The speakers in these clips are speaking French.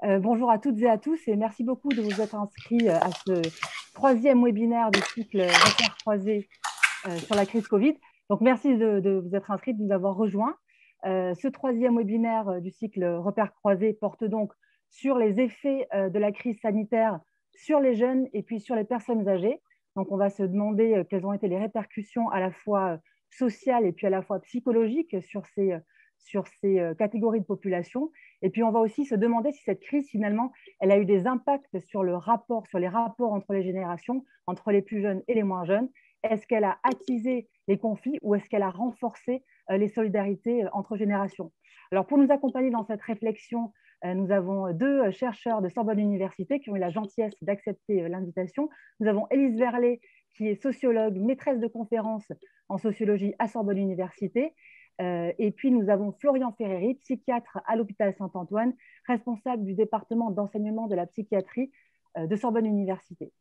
Bonjour à toutes et à tous et merci beaucoup de vous être inscrits à ce troisième webinaire du cycle Repères croisés sur la crise Covid. Donc, merci de vous être inscrits, de nous avoir rejoints. Ce troisième webinaire du cycle Repères croisés porte donc sur les effets de la crise sanitaire sur les jeunes et puis sur les personnes âgées. Donc, on va se demander quelles ont été les répercussions à la fois sociales et puis à la fois psychologiques sur ces catégories de population. Et puis, on va aussi se demander si cette crise, finalement, elle a eu des impacts sur les rapports entre les générations, entre les plus jeunes et les moins jeunes. Est-ce qu'elle a attisé les conflits ou est-ce qu'elle a renforcé les solidarités entre générations? Alors, pour nous accompagner dans cette réflexion, nous avons deux chercheurs de Sorbonne Université qui ont eu la gentillesse d'accepter l'invitation. Nous avons Élise Verlet, qui est sociologue, maîtresse de conférences en sociologie à Sorbonne Université. Et puis, nous avons Florian Ferreri, psychiatre à l'hôpital Saint-Antoine, responsable du département d'enseignement de la psychiatrie de Sorbonne Université.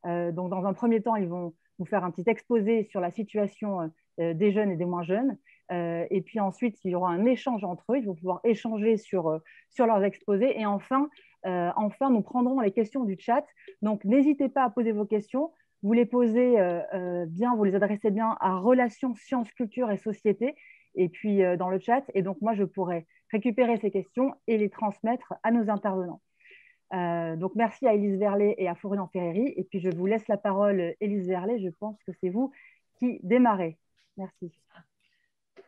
Donc, dans un premier temps, ils vont vous faire un petit exposé sur la situation des jeunes et des moins jeunes. Et puis ensuite, il y aura un échange entre eux. Ils vont pouvoir échanger sur leurs exposés. Et enfin, nous prendrons les questions du chat. Donc, n'hésitez pas à poser vos questions. Vous les posez bien, vous les adressez bien à Relations, Sciences, Culture et Société, et puis dans le chat. Et donc, moi, je pourrais récupérer ces questions et les transmettre à nos intervenants. Donc, merci à Élise Verlet et à Florian Ferreri. Et puis, je vous laisse la parole, Élise Verlet. Je pense que c'est vous qui démarrez. Merci.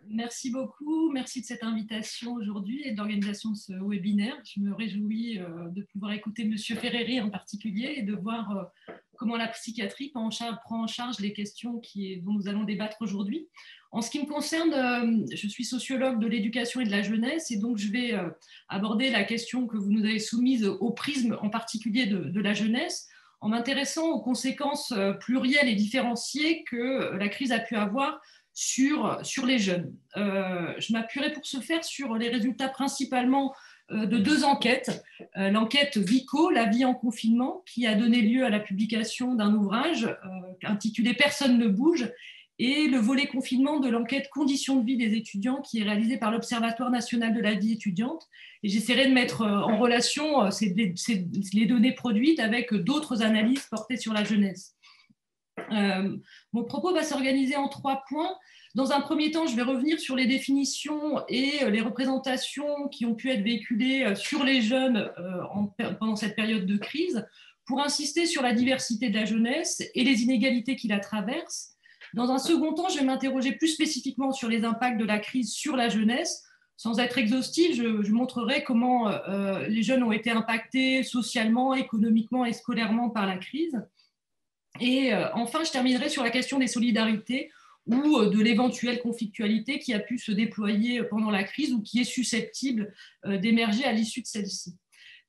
Merci beaucoup. Merci de cette invitation aujourd'hui et de l'organisation de ce webinaire. Je me réjouis de pouvoir écouter M. Ferreri en particulier et de voir comment la psychiatrie prend en charge les questions dont nous allons débattre aujourd'hui. En ce qui me concerne, je suis sociologue de l'éducation et de la jeunesse et donc je vais aborder la question que vous nous avez soumise au prisme en particulier de la jeunesse en m'intéressant aux conséquences plurielles et différenciées que la crise a pu avoir sur les jeunes. Je m'appuierai pour ce faire sur les résultats principalement de deux enquêtes. L'enquête VICO, la vie en confinement, qui a donné lieu à la publication d'un ouvrage intitulé Personne ne bouge, et le volet confinement de l'enquête Conditions de vie des étudiants, qui est réalisée par l'Observatoire national de la vie étudiante. Et j'essaierai de mettre en relation les données produites avec d'autres analyses portées sur la jeunesse. Mon propos va s'organiser en 3 points. Dans un premier temps, je vais revenir sur les définitions et les représentations qui ont pu être véhiculées sur les jeunes pendant cette période de crise, pour insister sur la diversité de la jeunesse et les inégalités qui la traversent. Dans un second temps, je vais m'interroger plus spécifiquement sur les impacts de la crise sur la jeunesse. Sans être exhaustive, je montrerai comment les jeunes ont été impactés socialement, économiquement et scolairement par la crise. Et enfin, je terminerai sur la question des solidarités ou de l'éventuelle conflictualité qui a pu se déployer pendant la crise ou qui est susceptible d'émerger à l'issue de celle-ci.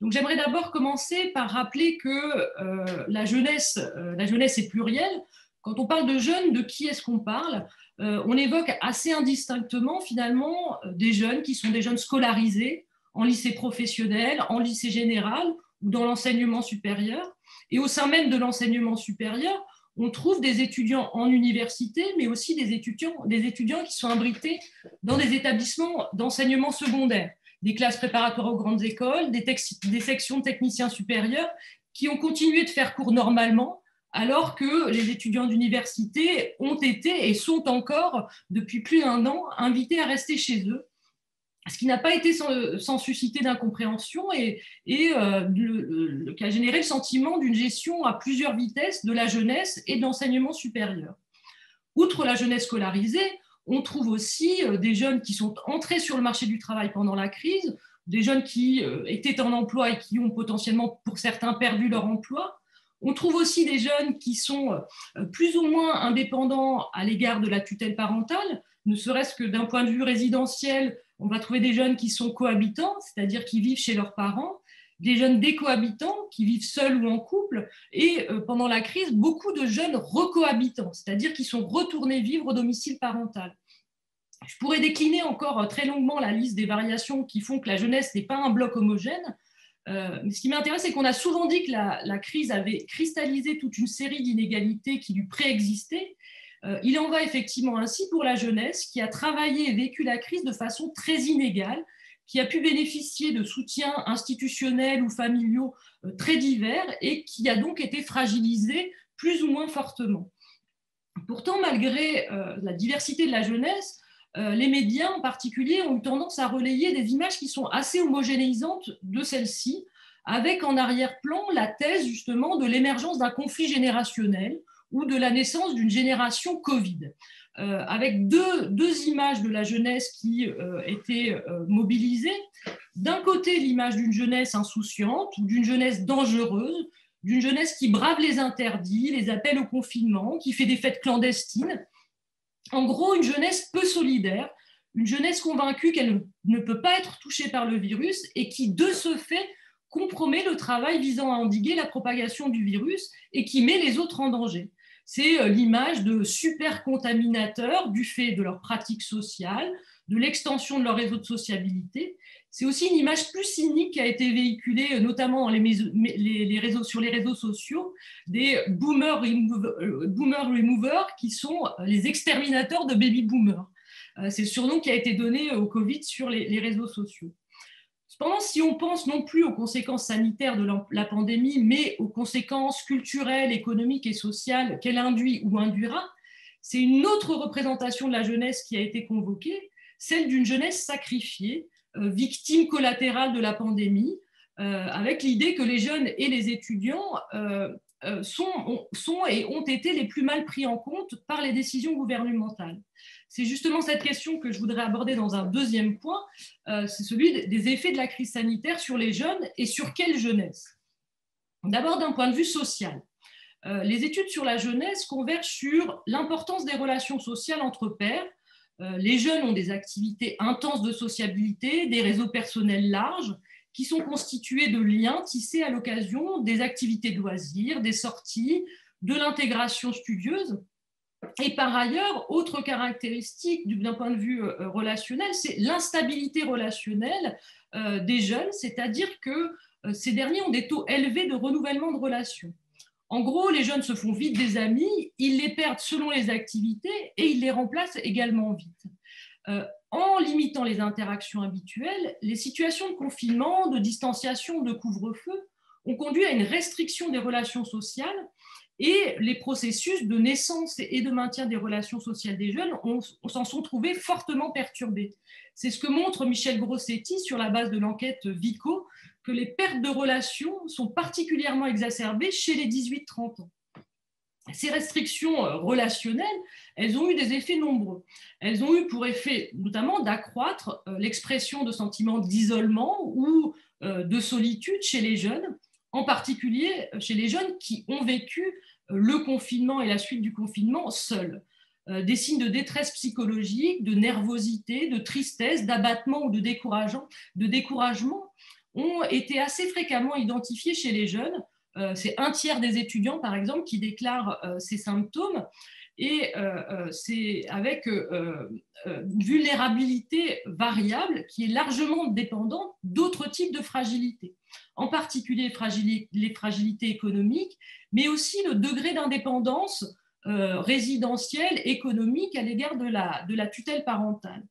Donc, j'aimerais d'abord commencer par rappeler que la jeunesse est plurielle. Quand on parle de jeunes, de qui est-ce qu'on parle? On évoque assez indistinctement, finalement, des jeunes qui sont des jeunes scolarisés en lycée professionnel, en lycée général ou dans l'enseignement supérieur. Et au sein même de l'enseignement supérieur, on trouve des étudiants en université, mais aussi des étudiants qui sont abrités dans des établissements d'enseignement secondaire, des classes préparatoires aux grandes écoles, des sections de techniciens supérieurs qui ont continué de faire cours normalement, alors que les étudiants d'université ont été et sont encore, depuis plus d'1 an, invités à rester chez eux, ce qui n'a pas été sans susciter d'incompréhension et qui a généré le sentiment d'une gestion à plusieurs vitesses de la jeunesse et de l'enseignement supérieur. Outre la jeunesse scolarisée, on trouve aussi des jeunes qui sont entrés sur le marché du travail pendant la crise, des jeunes qui étaient en emploi et qui ont potentiellement, pour certains, perdu leur emploi. On trouve aussi des jeunes qui sont plus ou moins indépendants à l'égard de la tutelle parentale, ne serait-ce que d'un point de vue résidentiel. On va trouver des jeunes qui sont cohabitants, c'est-à-dire qui vivent chez leurs parents, des jeunes décohabitants qui vivent seuls ou en couple, et pendant la crise, beaucoup de jeunes recohabitants, c'est-à-dire qui sont retournés vivre au domicile parental. Je pourrais décliner encore très longuement la liste des variations qui font que la jeunesse n'est pas un bloc homogène. Mais ce qui m'intéresse, c'est qu'on a souvent dit que la crise avait cristallisé toute une série d'inégalités qui lui préexistaient. Il en va effectivement ainsi pour la jeunesse qui a travaillé et vécu la crise de façon très inégale, qui a pu bénéficier de soutiens institutionnels ou familiaux très divers et qui a donc été fragilisée plus ou moins fortement. Pourtant, malgré la diversité de la jeunesse, les médias en particulier ont eu tendance à relayer des images qui sont assez homogénéisantes de celle-ci, avec en arrière-plan la thèse justement de l'émergence d'un conflit générationnel ou de la naissance d'une génération Covid, avec deux images de la jeunesse qui étaient mobilisées. D'un côté, l'image d'une jeunesse insouciante ou d'une jeunesse dangereuse, d'une jeunesse qui brave les interdits, les appels au confinement, qui fait des fêtes clandestines. En gros, une jeunesse peu solidaire, une jeunesse convaincue qu'elle ne peut pas être touchée par le virus et qui, de ce fait, compromet le travail visant à endiguer la propagation du virus et qui met les autres en danger. C'est l'image de super contaminateurs du fait de leurs pratiques sociales, de l'extension de leur réseau de sociabilité. C'est aussi une image plus cynique qui a été véhiculée, notamment dans sur les réseaux sociaux, des boomer removers qui sont les exterminateurs de baby boomers. C'est le surnom qui a été donné au Covid sur les réseaux sociaux. Cependant, si on pense non plus aux conséquences sanitaires de la pandémie, mais aux conséquences culturelles, économiques et sociales qu'elle induit ou induira, c'est une autre représentation de la jeunesse qui a été convoquée, celle d'une jeunesse sacrifiée, victime collatérale de la pandémie, avec l'idée que les jeunes et les étudiants sont et ont été les plus mal pris en compte par les décisions gouvernementales. C'est justement cette question que je voudrais aborder dans un deuxième point, c'est celui des effets de la crise sanitaire sur les jeunes et sur quelle jeunesse. D'abord, d'un point de vue social. Les études sur la jeunesse convergent sur l'importance des relations sociales entre pairs. Les jeunes ont des activités intenses de sociabilité, des réseaux personnels larges, qui sont constitués de liens tissés à l'occasion des activités de loisirs, des sorties, de l'intégration studieuse. Et par ailleurs, autre caractéristique d'un point de vue relationnel, c'est l'instabilité relationnelle des jeunes, c'est-à-dire que ces derniers ont des taux élevés de renouvellement de relations. En gros, les jeunes se font vite des amis, ils les perdent selon les activités et ils les remplacent également vite. En limitant les interactions habituelles, les situations de confinement, de distanciation, de couvre-feu ont conduit à une restriction des relations sociales et les processus de naissance et de maintien des relations sociales des jeunes s'en sont trouvés fortement perturbés. C'est ce que montre Michel Grossetti sur la base de l'enquête Vico, que les pertes de relations sont particulièrement exacerbées chez les 18-30 ans. Ces restrictions relationnelles, elles ont eu des effets nombreux. Elles ont eu pour effet notamment d'accroître l'expression de sentiments d'isolement ou de solitude chez les jeunes, en particulier chez les jeunes qui ont vécu le confinement et la suite du confinement seuls. Des signes de détresse psychologique, de nervosité, de tristesse, d'abattement ou de découragement ont été assez fréquemment identifiés chez les jeunes. C'est un tiers des étudiants, par exemple, qui déclarent ces symptômes. Et c'est avec une vulnérabilité variable qui est largement dépendante d'autres types de fragilités, en particulier les fragilités économiques, mais aussi le degré d'indépendance résidentielle, économique à l'égard de la tutelle parentale.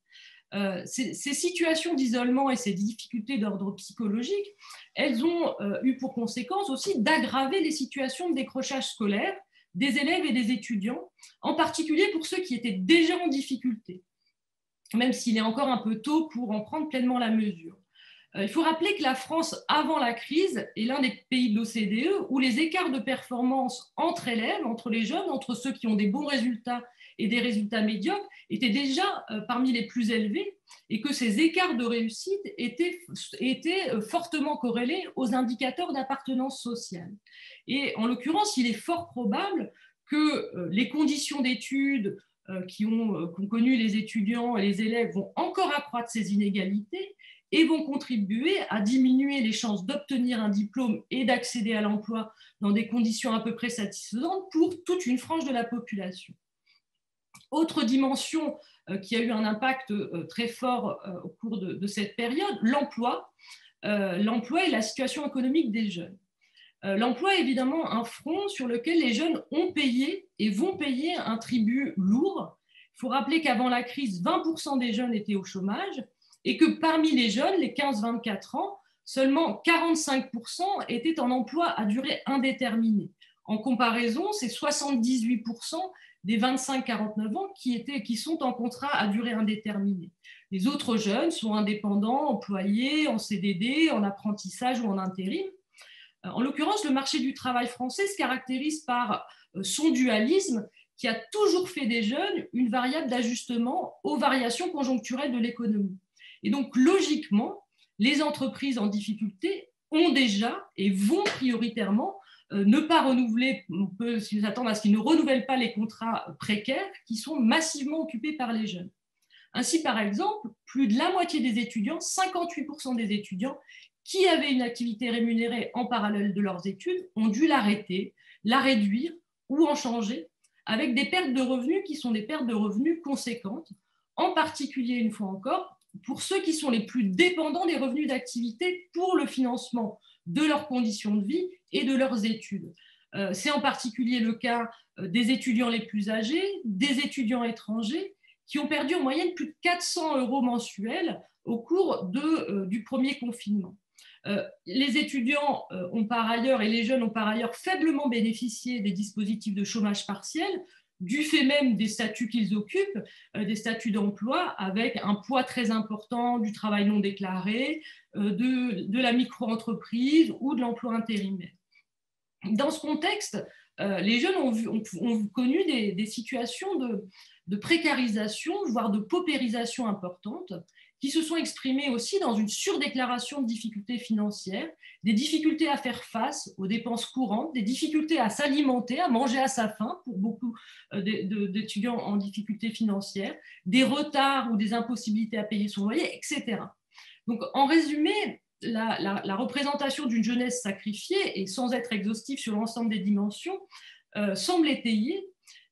Ces situations d'isolement et ces difficultés d'ordre psychologique, elles ont eu pour conséquence aussi d'aggraver les situations de décrochage scolaire des élèves et des étudiants, en particulier pour ceux qui étaient déjà en difficulté, même s'il est encore un peu tôt pour en prendre pleinement la mesure. Il faut rappeler que la France, avant la crise, est l'un des pays de l'OCDE où les écarts de performance entre élèves, entre les jeunes, entre ceux qui ont des bons résultats et des résultats médiocres, étaient déjà parmi les plus élevés et que ces écarts de réussite étaient fortement corrélés aux indicateurs d'appartenance sociale. Et en l'occurrence, il est fort probable que les conditions d'études qu'ont connues les étudiants et les élèves vont encore accroître ces inégalités et vont contribuer à diminuer les chances d'obtenir un diplôme et d'accéder à l'emploi dans des conditions à peu près satisfaisantes pour toute une frange de la population. Autre dimension qui a eu un impact très fort au cours de cette période, l'emploi et la situation économique des jeunes. L'emploi est évidemment un front sur lequel les jeunes ont payé et vont payer un tribut lourd. Il faut rappeler qu'avant la crise, 20% des jeunes étaient au chômage et que parmi les jeunes, les 15-24 ans, seulement 45% étaient en emploi à durée indéterminée. En comparaison, c'est 78% des 25-49 ans qui sont en contrat à durée indéterminée. Les autres jeunes sont indépendants, employés, en CDD, en apprentissage ou en intérim. En l'occurrence, le marché du travail français se caractérise par son dualisme qui a toujours fait des jeunes une variable d'ajustement aux variations conjoncturelles de l'économie. Et donc, logiquement, les entreprises en difficulté ont déjà et vont prioritairement ne pas renouveler, on peut s'attendre à ce qu'ils ne renouvellent pas les contrats précaires qui sont massivement occupés par les jeunes. Ainsi, par exemple, plus de la moitié des étudiants, 58% des étudiants qui avaient une activité rémunérée en parallèle de leurs études ont dû l'arrêter, la réduire ou en changer, avec des pertes de revenus qui sont des pertes de revenus conséquentes, en particulier, une fois encore, pour ceux qui sont les plus dépendants des revenus d'activité pour le financement de leurs conditions de vie et de leurs études. C'est en particulier le cas des étudiants les plus âgés, des étudiants étrangers, qui ont perdu en moyenne plus de 400 € mensuels au cours du premier confinement. Les étudiants ont par ailleurs, et les jeunes ont par ailleurs faiblement bénéficié des dispositifs de chômage partiel, du fait même des statuts qu'ils occupent, des statuts d'emploi, avec un poids très important du travail non déclaré, de la micro-entreprise ou de l'emploi intérimaire. Dans ce contexte, les jeunes ont connu des situations de précarisation, voire de paupérisation importante, qui se sont exprimées aussi dans une surdéclaration de difficultés financières, des difficultés à faire face aux dépenses courantes, des difficultés à s'alimenter, à manger à sa faim pour beaucoup d'étudiants en difficulté financière, des retards ou des impossibilités à payer son loyer, etc. Donc, en résumé, la représentation d'une jeunesse sacrifiée, et sans être exhaustive sur l'ensemble des dimensions, semble étayée,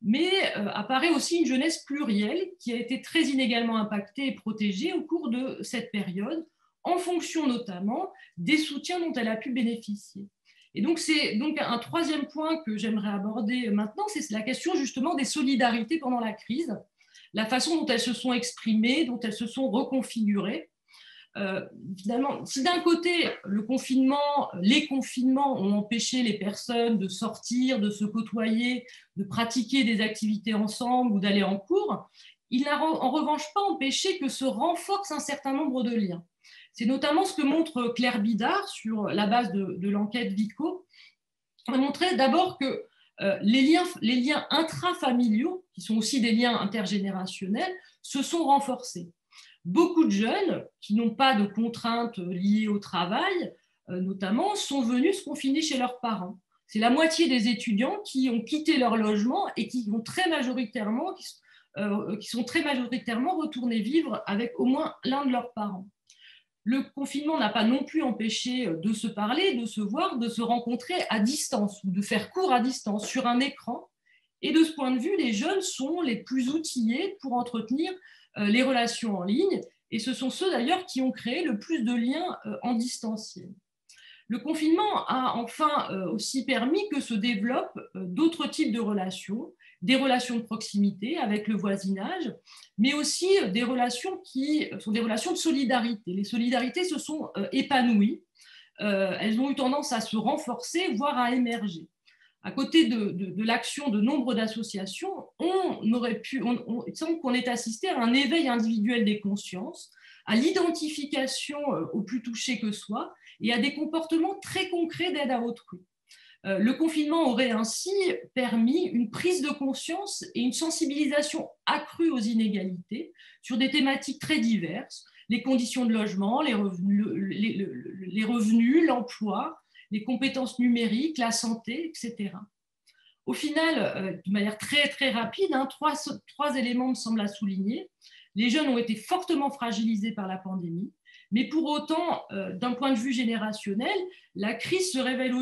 mais apparaît aussi une jeunesse plurielle qui a été très inégalement impactée et protégée au cours de cette période, en fonction notamment des soutiens dont elle a pu bénéficier. Et donc, c'est donc un troisième point que j'aimerais aborder maintenant, c'est la question justement des solidarités pendant la crise, la façon dont elles se sont exprimées, dont elles se sont reconfigurées. Finalement, si d'un côté, les confinements ont empêché les personnes de sortir, de se côtoyer, de pratiquer des activités ensemble ou d'aller en cours, il n'a en revanche pas empêché que se renforcent un certain nombre de liens. C'est notamment ce que montre Claire Bidard sur la base de l'enquête Vico. Elle montrait d'abord que les liens intrafamiliaux, qui sont aussi des liens intergénérationnels, se sont renforcés. Beaucoup de jeunes qui n'ont pas de contraintes liées au travail, notamment, sont venus se confiner chez leurs parents. C'est la moitié des étudiants qui ont quitté leur logement et qui sont très majoritairement retournés vivre avec au moins l'un de leurs parents. Le confinement n'a pas non plus empêché de se parler, de se voir, de se rencontrer à distance ou de faire cours à distance sur un écran. Et de ce point de vue, les jeunes sont les plus outillés pour entretenir les relations en ligne, et ce sont ceux d'ailleurs qui ont créé le plus de liens en distanciel. Le confinement a enfin aussi permis que se développent d'autres types de relations, des relations de proximité avec le voisinage, mais aussi des relations qui sont des relations de solidarité. Les solidarités se sont épanouies, elles ont eu tendance à se renforcer, voire à émerger. À côté de l'action de nombre d'associations, il semble qu'on ait assisté à un éveil individuel des consciences, à l'identification aux plus touchés que soi et à des comportements très concrets d'aide à autrui. Le confinement aurait ainsi permis une prise de conscience et une sensibilisation accrue aux inégalités sur des thématiques très diverses, les conditions de logement, les revenus, l'emploi, les compétences numériques, la santé, etc. Au final, de manière très, très rapide, trois éléments me semblent à souligner. Les jeunes ont été fortement fragilisés par la pandémie, mais pour autant, d'un point de vue générationnel, la crise révèle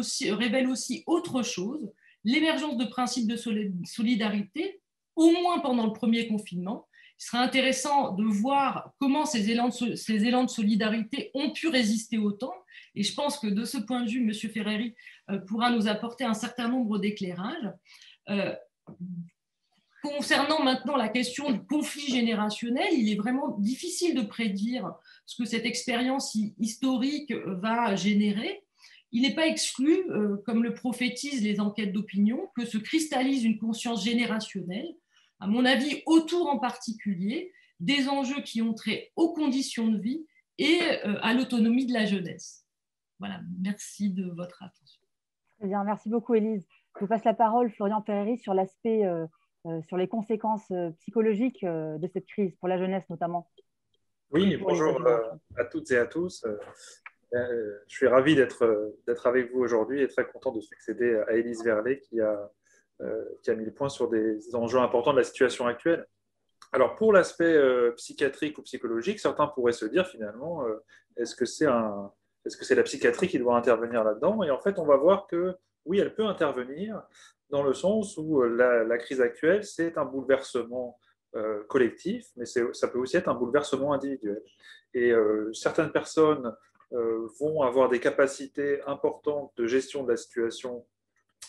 aussi autre chose, l'émergence de principes de solidarité, au moins pendant le premier confinement. Il sera intéressant de voir comment ces élans de solidarité ont pu résister au temps. Et je pense que de ce point de vue, M. Ferreri pourra nous apporter un certain nombre d'éclairages. Concernant maintenant la question du conflit générationnel, il est vraiment difficile de prédire ce que cette expérience historique va générer. Il n'est pas exclu, comme le prophétisent les enquêtes d'opinion, que se cristallise une conscience générationnelle, à mon avis, autour en particulier des enjeux qui ont trait aux conditions de vie et à l'autonomie de la jeunesse. Voilà, merci de votre attention. Très bien, merci beaucoup, Élise. Je vous passe la parole, Florian Ferreri, sur l'aspect, sur les conséquences psychologiques de cette crise, pour la jeunesse notamment. Oui, bonjour à toutes et à tous. Je suis ravi d'être avec vous aujourd'hui et très content de succéder à Élise Verlet qui a mis le point sur des enjeux importants de la situation actuelle. Alors, pour l'aspect psychiatrique ou psychologique, certains pourraient se dire finalement, est-ce que c'est la psychiatrie qui doit intervenir là-dedans? Et en fait, on va voir que oui, elle peut intervenir dans le sens où la crise actuelle, c'est un bouleversement collectif, mais ça peut aussi être un bouleversement individuel. Et certaines personnes vont avoir des capacités importantes de gestion de la situation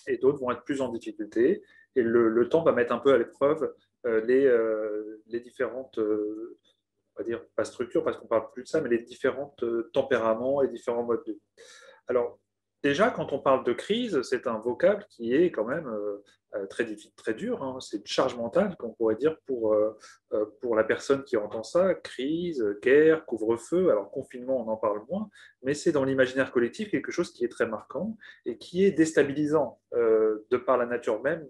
et d'autres vont être plus en difficulté. Et le temps va mettre un peu à l'épreuve les différentes, on va dire, pas structures, parce qu'on ne parle plus de ça, mais les différents tempéraments et différents modes de vie. Alors, déjà, quand on parle de crise, c'est un vocable qui est quand même très difficile, très dur. Hein. C'est une charge mentale qu'on pourrait dire pour la personne qui entend ça. Crise, guerre, couvre-feu. Alors, confinement, on en parle moins, mais c'est dans l'imaginaire collectif quelque chose qui est très marquant et qui est déstabilisant de par la nature même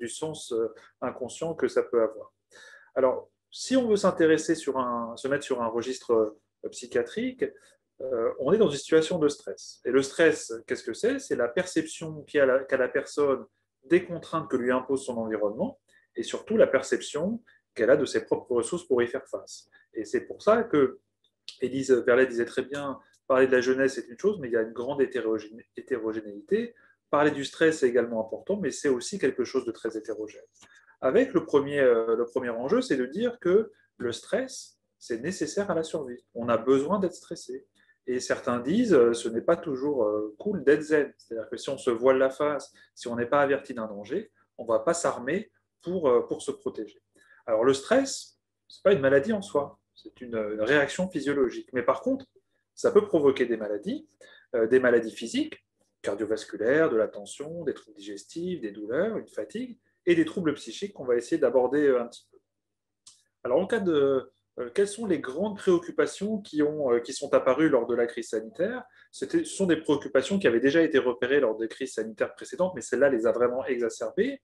du sens inconscient que ça peut avoir. Alors, si on veut se mettre sur un registre psychiatrique, on est dans une situation de stress. Et le stress, qu'est-ce que c'est? C'est la perception qu'a la personne des contraintes que lui impose son environnement et surtout la perception qu'elle a de ses propres ressources pour y faire face. Et c'est pour ça que Élise Verlet disait très bien, parler de la jeunesse c'est une chose, mais il y a une grande hétérogénéité. Parler du stress est également important, mais c'est aussi quelque chose de très hétérogène. Avec le premier enjeu, c'est de dire que le stress, c'est nécessaire à la survie. On a besoin d'être stressé. Et certains disent ce n'est pas toujours cool d'être zen. C'est-à-dire que si on se voile la face, si on n'est pas averti d'un danger, on ne va pas s'armer pour se protéger. Alors le stress, ce n'est pas une maladie en soi, c'est une réaction physiologique. Mais par contre, ça peut provoquer des maladies physiques, cardiovasculaires, de la tension, des troubles digestifs, des douleurs, une fatigue, et des troubles psychiques qu'on va essayer d'aborder un petit peu. Alors en cas de quelles sont les grandes préoccupations qui sont apparues lors de la crise sanitaire? Ce sont des préoccupations qui avaient déjà été repérées lors des crises sanitaires précédentes, mais celle-là les a vraiment exacerbées.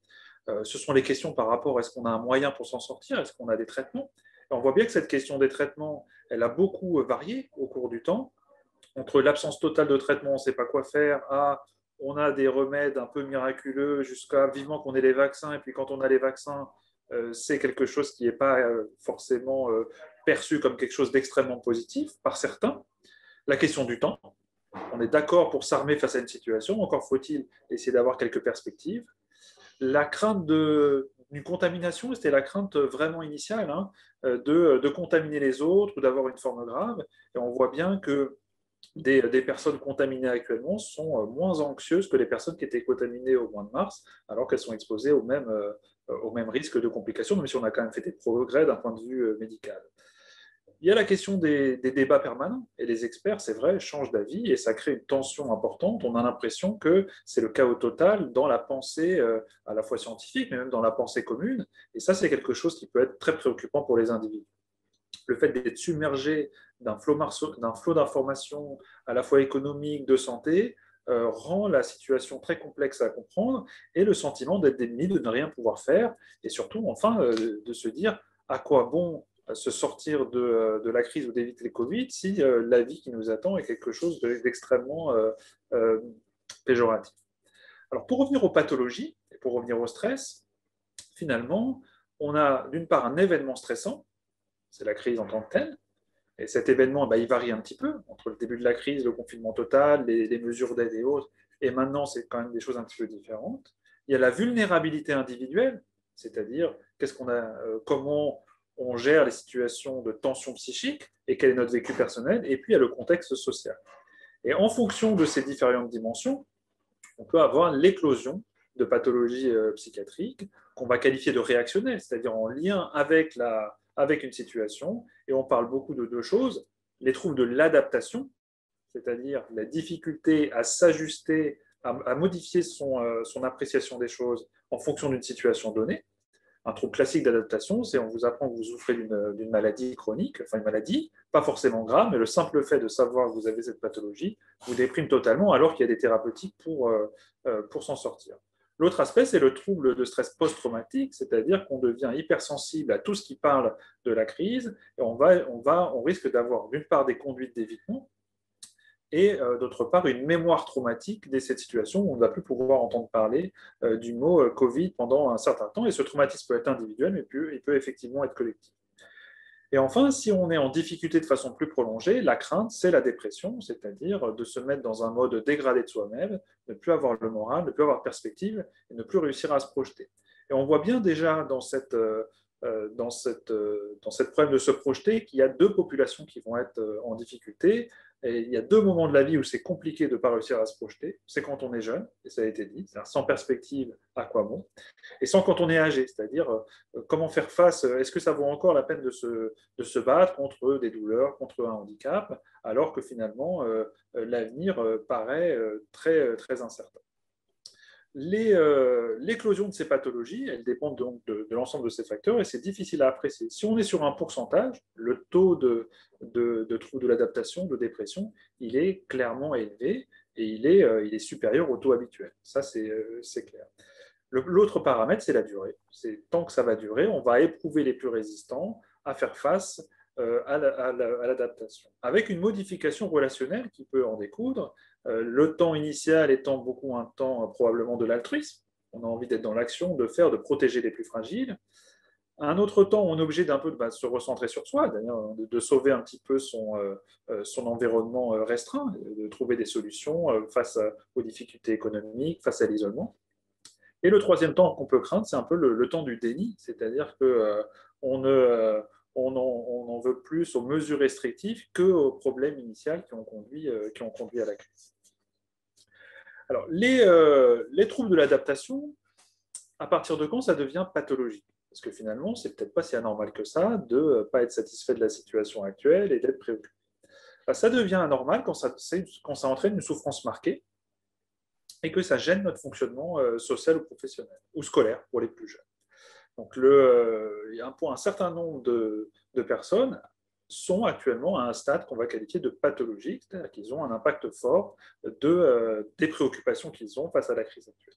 Ce sont les questions par rapport à est-ce qu'on a un moyen pour s'en sortir, est-ce qu'on a des traitements? Et on voit bien que cette question des traitements, elle a beaucoup varié au cours du temps, entre l'absence totale de traitement, on ne sait pas quoi faire, à on a des remèdes un peu miraculeux, jusqu'à vivement qu'on ait les vaccins, et puis quand on a les vaccins, c'est quelque chose qui n'est pas forcément perçu comme quelque chose d'extrêmement positif par certains. La question du temps, on est d'accord pour s'armer face à une situation, encore faut-il essayer d'avoir quelques perspectives. La crainte d'une contamination, c'était la crainte vraiment initiale, hein, de contaminer les autres ou d'avoir une forme grave. Et on voit bien que des personnes contaminées actuellement sont moins anxieuses que les personnes qui étaient contaminées au mois de mars, alors qu'elles sont exposées au même risque de complications, même si on a quand même fait des progrès d'un point de vue médical. Il y a la question des débats permanents, et les experts, c'est vrai, changent d'avis, et ça crée une tension importante. On a l'impression que c'est le chaos total dans la pensée, à la fois scientifique, mais même dans la pensée commune, et ça, c'est quelque chose qui peut être très préoccupant pour les individus. Le fait d'être submergé d'un flot d'informations à la fois économique, de santé, rend la situation très complexe à comprendre et le sentiment d'être démuni, de ne rien pouvoir faire et surtout, enfin, de se dire à quoi bon se sortir de la crise ou d'éviter le Covid si la vie qui nous attend est quelque chose d'extrêmement péjoratif. Alors, pour revenir aux pathologies et pour revenir au stress, finalement, on a d'une part un événement stressant, c'est la crise en tant que telle. Et cet événement, il varie un petit peu entre le début de la crise, le confinement total, les mesures d'aide et autres. Et maintenant, c'est quand même des choses un petit peu différentes. Il y a la vulnérabilité individuelle, c'est-à-dire comment on gère les situations de tension psychique et quel est notre vécu personnel. Et puis, il y a le contexte social. Et en fonction de ces différentes dimensions, on peut avoir l'éclosion de pathologie psychiatrique qu'on va qualifier de réactionnelle, c'est-à-dire en lien avec, avec une situation. Et on parle beaucoup de deux choses, les troubles de l'adaptation, c'est-à-dire la difficulté à s'ajuster, à modifier son appréciation des choses en fonction d'une situation donnée. Un trouble classique d'adaptation, c'est on vous apprend que vous souffrez d'une maladie chronique, enfin une maladie, pas forcément grave, mais le simple fait de savoir que vous avez cette pathologie vous déprime totalement alors qu'il y a des thérapeutiques pour s'en sortir. L'autre aspect, c'est le trouble de stress post-traumatique, c'est-à-dire qu'on devient hypersensible à tout ce qui parle de la crise et on risque d'avoir d'une part des conduites d'évitement et d'autre part une mémoire traumatique de cette situation où on ne va plus pouvoir entendre parler du mot Covid pendant un certain temps. Et ce traumatisme peut être individuel, mais il peut effectivement être collectif. Et enfin, si on est en difficulté de façon plus prolongée, la crainte, c'est la dépression, c'est-à-dire de se mettre dans un mode dégradé de soi-même, ne plus avoir le moral, ne plus avoir de perspective et ne plus réussir à se projeter. Et on voit bien déjà dans cette problème de se projeter qu'il y a deux populations qui vont être en difficulté. Et il y a deux moments de la vie où c'est compliqué de ne pas réussir à se projeter. C'est quand on est jeune, et ça a été dit, c'est-à-dire sans perspective, à quoi bon. Et sans quand on est âgé, c'est-à-dire comment faire face, est-ce que ça vaut encore la peine de se battre contre des douleurs, contre un handicap, alors que finalement l'avenir paraît très, très incertain. L'éclosion de ces pathologies, elles dépendent donc de l'ensemble de ces facteurs et c'est difficile à apprécier. Si on est sur un pourcentage, le taux de troubles de l'adaptation, de dépression, il est clairement élevé et il est supérieur au taux habituel. Ça, c'est clair. L'autre paramètre, c'est la durée. C'est tant que ça va durer, on va éprouver les plus résistants à faire face à l'adaptation. Avec une modification relationnelle qui peut en découdre, le temps initial étant beaucoup un temps probablement de l'altruisme, on a envie d'être dans l'action, de faire, de protéger les plus fragiles. Un autre temps, on est obligé d'un peu de se recentrer sur soi, d'ailleurs, de sauver un petit peu son environnement restreint, de trouver des solutions face aux difficultés économiques, face à l'isolement. Et le troisième temps qu'on peut craindre, c'est un peu le temps du déni, c'est-à-dire qu'on on en veut plus aux mesures restrictives qu'aux problèmes initiaux qui ont conduit à la crise. Alors, les troubles de l'adaptation, à partir de quand ça devient pathologique? Parce que finalement, c'est peut-être pas si anormal que ça de ne pas être satisfait de la situation actuelle et d'être préoccupé. Ça devient anormal quand ça entraîne une souffrance marquée et que ça gêne notre fonctionnement social ou professionnel, ou scolaire pour les plus jeunes. Donc, il y a un certain nombre de personnes sont actuellement à un stade qu'on va qualifier de pathologique, c'est-à-dire qu'ils ont un impact fort des préoccupations qu'ils ont face à la crise actuelle.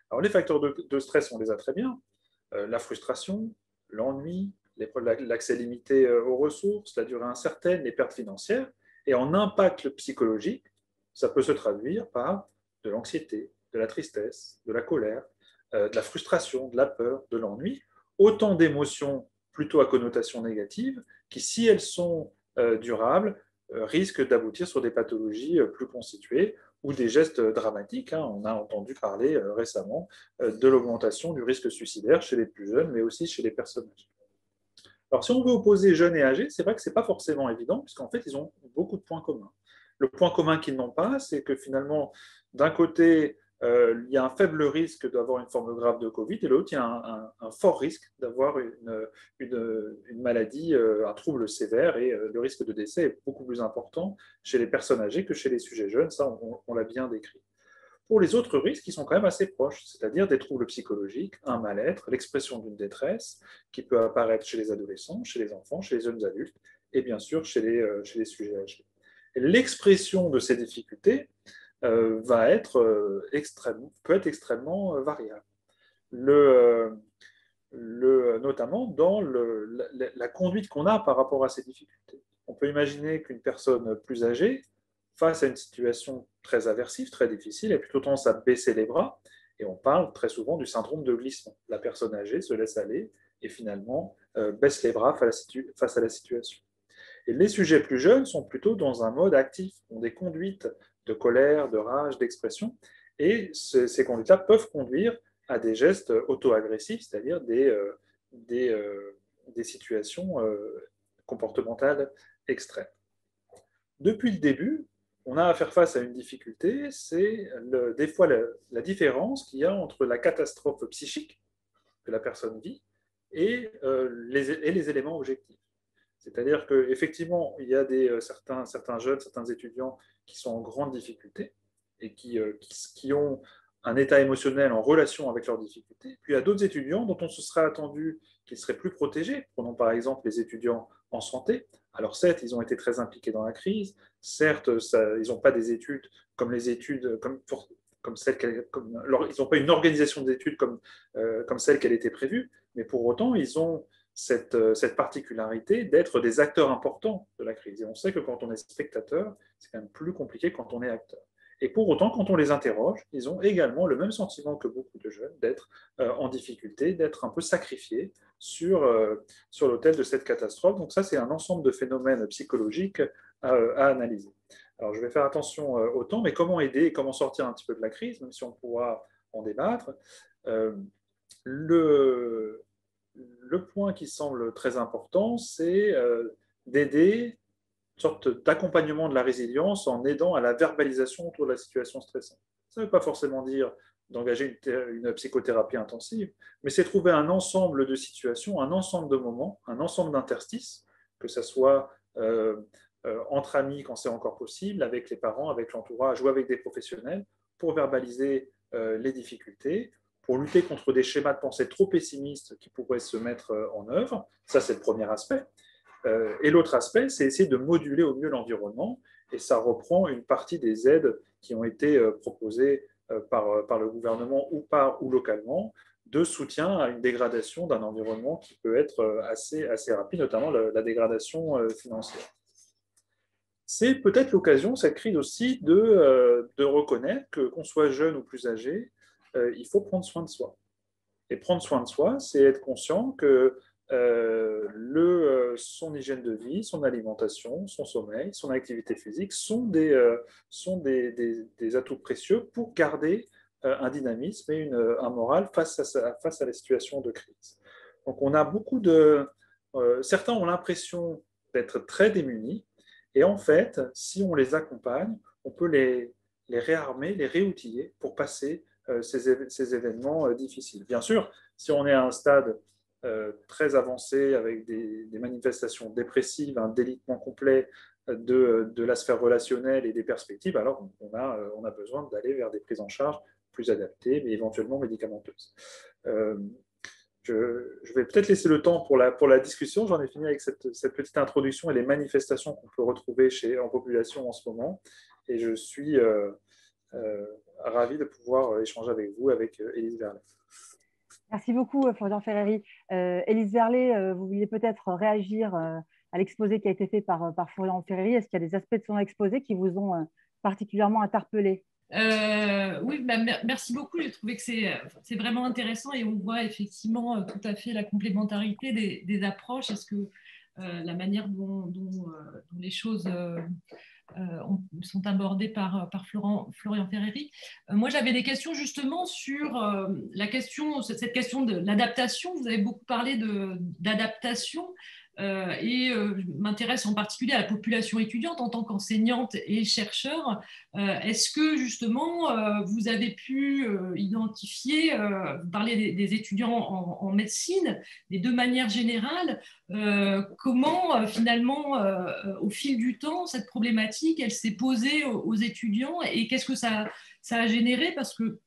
Alors, les facteurs de stress, on les a très bien. La frustration, l'ennui, l'accès limité aux ressources, la durée incertaine, les pertes financières. Et en impact psychologique, ça peut se traduire par de l'anxiété, de la tristesse, de la colère, de la frustration, de la peur, de l'ennui. Autant d'émotions plutôt à connotation négative qui, si elles sont durables, risquent d'aboutir sur des pathologies plus constituées ou des gestes dramatiques. On a entendu parler récemment de l'augmentation du risque suicidaire chez les plus jeunes, mais aussi chez les personnes âgées. Alors, si on veut opposer jeunes et âgés, c'est vrai que ce n'est pas forcément évident, puisqu'en fait, ils ont beaucoup de points communs. Le point commun qu'ils n'ont pas, c'est que finalement, d'un côté, il y a un faible risque d'avoir une forme grave de Covid, et de l'autre, il y a un fort risque d'avoir une maladie, un trouble sévère, et le risque de décès est beaucoup plus important chez les personnes âgées que chez les sujets jeunes, ça on l'a bien décrit. Pour les autres risques, ils sont quand même assez proches, c'est-à-dire des troubles psychologiques, un mal-être, l'expression d'une détresse qui peut apparaître chez les adolescents, chez les enfants, chez les jeunes adultes, et bien sûr chez les sujets âgés. Et l'expression de ces difficultés peut être extrêmement variable. Notamment dans la conduite qu'on a par rapport à ces difficultés. On peut imaginer qu'une personne plus âgée, face à une situation très aversive, très difficile, a plutôt tendance à baisser les bras, et on parle très souvent du syndrome de glissement. La personne âgée se laisse aller et finalement baisse les bras face à la situation. Et les sujets plus jeunes sont plutôt dans un mode actif, ont des conduites de colère, de rage, d'expression, et ces conduites-là peuvent conduire à des gestes auto-agressifs, c'est-à-dire des situations comportementales extrêmes. Depuis le début, on a à faire face à une difficulté, c'est des fois la différence qu'il y a entre la catastrophe psychique que la personne vit et les éléments objectifs. C'est-à-dire qu'effectivement, il y a certains jeunes, certains étudiants qui sont en grande difficulté et qui ont un état émotionnel en relation avec leurs difficultés. Puis il y a d'autres étudiants dont on se serait attendu qu'ils seraient plus protégés. Prenons par exemple les étudiants en santé. Alors certes, ils ont été très impliqués dans la crise. Certes, ils n'ont pas des études comme les études, comme celle ils n'ont pas une organisation d'études comme celle qu'elle était prévue, mais pour autant, ils ont cette particularité d'être des acteurs importants de la crise. Et on sait que quand on est spectateur, c'est quand même plus compliqué que quand on est acteur. Et pour autant, quand on les interroge, ils ont également le même sentiment que beaucoup de jeunes d'être en difficulté, d'être un peu sacrifiés sur l'autel de cette catastrophe. Donc ça, c'est un ensemble de phénomènes psychologiques à analyser. Alors, je vais faire attention au temps, mais comment aider et comment sortir un petit peu de la crise, même si on pourra en débattre. Le point qui semble très important, c'est d'aider une sorte d'accompagnement de la résilience en aidant à la verbalisation autour de la situation stressante. Ça ne veut pas forcément dire d'engager une psychothérapie intensive, mais c'est trouver un ensemble de situations, un ensemble de moments, un ensemble d'interstices, que ce soit entre amis quand c'est encore possible, avec les parents, avec l'entourage ou avec des professionnels, pour verbaliser les difficultés, pour lutter contre des schémas de pensée trop pessimistes qui pourraient se mettre en œuvre. Ça, c'est le premier aspect. Et l'autre aspect, c'est essayer de moduler au mieux l'environnement, et ça reprend une partie des aides qui ont été proposées par le gouvernement ou localement, de soutien à une dégradation d'un environnement qui peut être assez rapide, notamment la dégradation financière. C'est peut-être l'occasion, cette crise aussi, de reconnaître que qu'on soit jeune ou plus âgé, il faut prendre soin de soi. Et prendre soin de soi, c'est être conscient que son hygiène de vie, son alimentation, son sommeil, son activité physique sont des atouts précieux pour garder un dynamisme et un moral face à la situation de crise. Donc on a certains ont l'impression d'être très démunis, et en fait, si on les accompagne, on peut les réarmer, les réoutiller pour passer ces événements difficiles. Bien sûr, si on est à un stade très avancé avec des manifestations dépressives, un délitement complet de la sphère relationnelle et des perspectives, alors on a besoin d'aller vers des prises en charge plus adaptées, mais éventuellement médicamenteuses. Je vais peut-être laisser le temps pour la discussion. J'en ai fini avec cette petite introduction et les manifestations qu'on peut retrouver en population en ce moment. Et je suis ravi de pouvoir échanger avec vous, avec Élise Verlet. Merci beaucoup, Florian Ferreri. Élise Verlet, vous vouliez peut-être réagir à l'exposé qui a été fait par Florian Ferreri. Est-ce qu'il y a des aspects de son exposé qui vous ont particulièrement interpellé? Oui, merci beaucoup. J'ai trouvé que c'est vraiment intéressant et on voit effectivement tout à fait la complémentarité des approches. Est-ce que la manière dont les choses sont abordées par Florian Ferreri. Moi, j'avais des questions justement sur cette question de l'adaptation. Vous avez beaucoup parlé d'adaptation. Et je m'intéresse en particulier à la population étudiante en tant qu'enseignante et chercheur. Est-ce que justement vous avez pu identifier, vous parlez des étudiants en médecine, mais de manière générale, comment finalement au fil du temps cette problématique elle s'est posée aux étudiants et qu'est-ce que ça a généré, parce que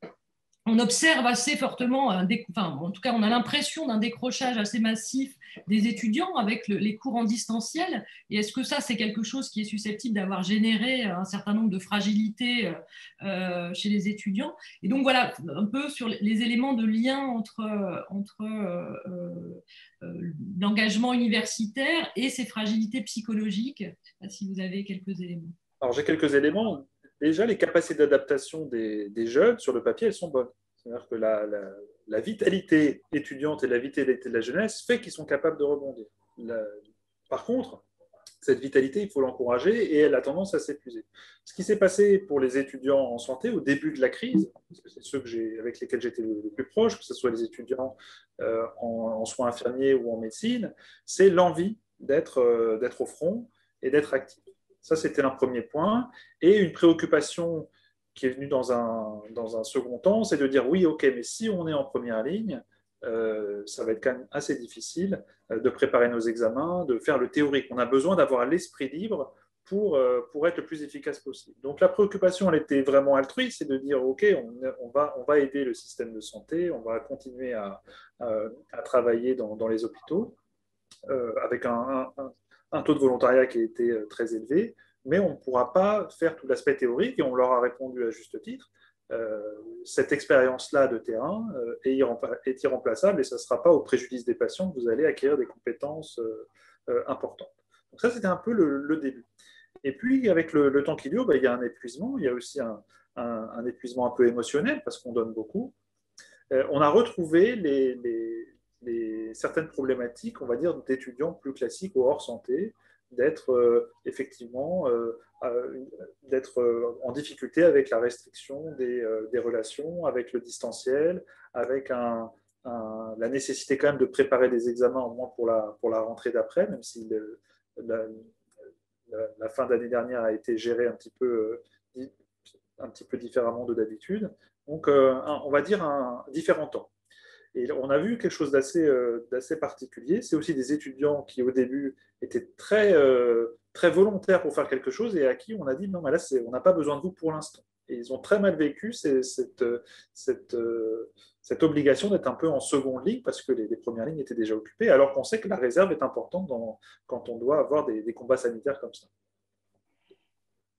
on observe assez fortement, en tout cas on a l'impression d'un décrochage assez massif des étudiants avec les cours en distanciel. Et est-ce que ça, c'est quelque chose qui est susceptible d'avoir généré un certain nombre de fragilités chez les étudiants? Et donc voilà, un peu sur les éléments de lien entre l'engagement universitaire et ces fragilités psychologiques. Je ne sais pas si vous avez quelques éléments. Alors j'ai quelques éléments. Déjà, les capacités d'adaptation des jeunes sur le papier, elles sont bonnes. C'est-à-dire que la vitalité étudiante et la vitalité de la jeunesse fait qu'ils sont capables de rebondir. Par contre, cette vitalité, il faut l'encourager et elle a tendance à s'épuiser. Ce qui s'est passé pour les étudiants en santé au début de la crise, parce que c'est ceux avec lesquels j'étais le plus proche, que ce soit les étudiants en soins infirmiers ou en médecine, c'est l'envie d'être au front et d'être actif. Ça, c'était un premier point. Et une préoccupation qui est venue dans un second temps, c'est de dire oui, ok, mais si on est en première ligne, ça va être quand même assez difficile de préparer nos examens, de faire le théorique. On a besoin d'avoir l'esprit libre pour être le plus efficace possible. Donc la préoccupation, elle était vraiment altruiste, c'est de dire, OK, on va aider le système de santé, on va continuer à travailler dans les hôpitaux avec un taux de volontariat qui a été très élevé, mais on ne pourra pas faire tout l'aspect théorique, et on leur a répondu à juste titre. Cette expérience-là de terrain est irremplaçable, et ça ne sera pas au préjudice des patients que vous allez acquérir des compétences importantes. Donc ça, c'était un peu le début. Et puis, avec le temps qui dure, il y a un épuisement, il y a aussi un épuisement un peu émotionnel, parce qu'on donne beaucoup. On a retrouvé certaines problématiques, on va dire, d'étudiants plus classiques ou hors santé, d'être effectivement d'être en difficulté avec la restriction des relations, avec le distanciel, avec la nécessité quand même de préparer des examens au moins pour la rentrée d'après, même si la fin d'année dernière a été gérée un petit peu différemment de d'habitude. Donc, on va dire différents temps. Et on a vu quelque chose d'assez particulier. C'est aussi des étudiants qui, au début, étaient très volontaires pour faire quelque chose et à qui on a dit non, mais là, on n'a pas besoin de vous pour l'instant. Et ils ont très mal vécu cette obligation d'être un peu en seconde ligne parce que les premières lignes étaient déjà occupées, alors qu'on sait que la réserve est importante quand on doit avoir des combats sanitaires comme ça.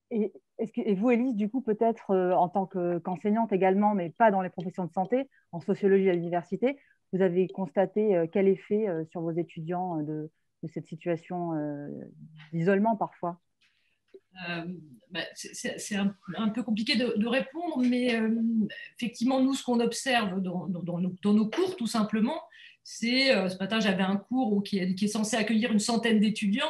Et vous, Élise, du coup, peut-être en tant qu'enseignante également, mais pas dans les professions de santé, en sociologie à l'université, vous avez constaté quel effet sur vos étudiants de cette situation d'isolement parfois? C'est un peu compliqué de répondre, mais effectivement, nous, ce qu'on observe dans nos cours, tout simplement, c'est, ce matin, j'avais un cours qui est censé accueillir une centaine d'étudiants.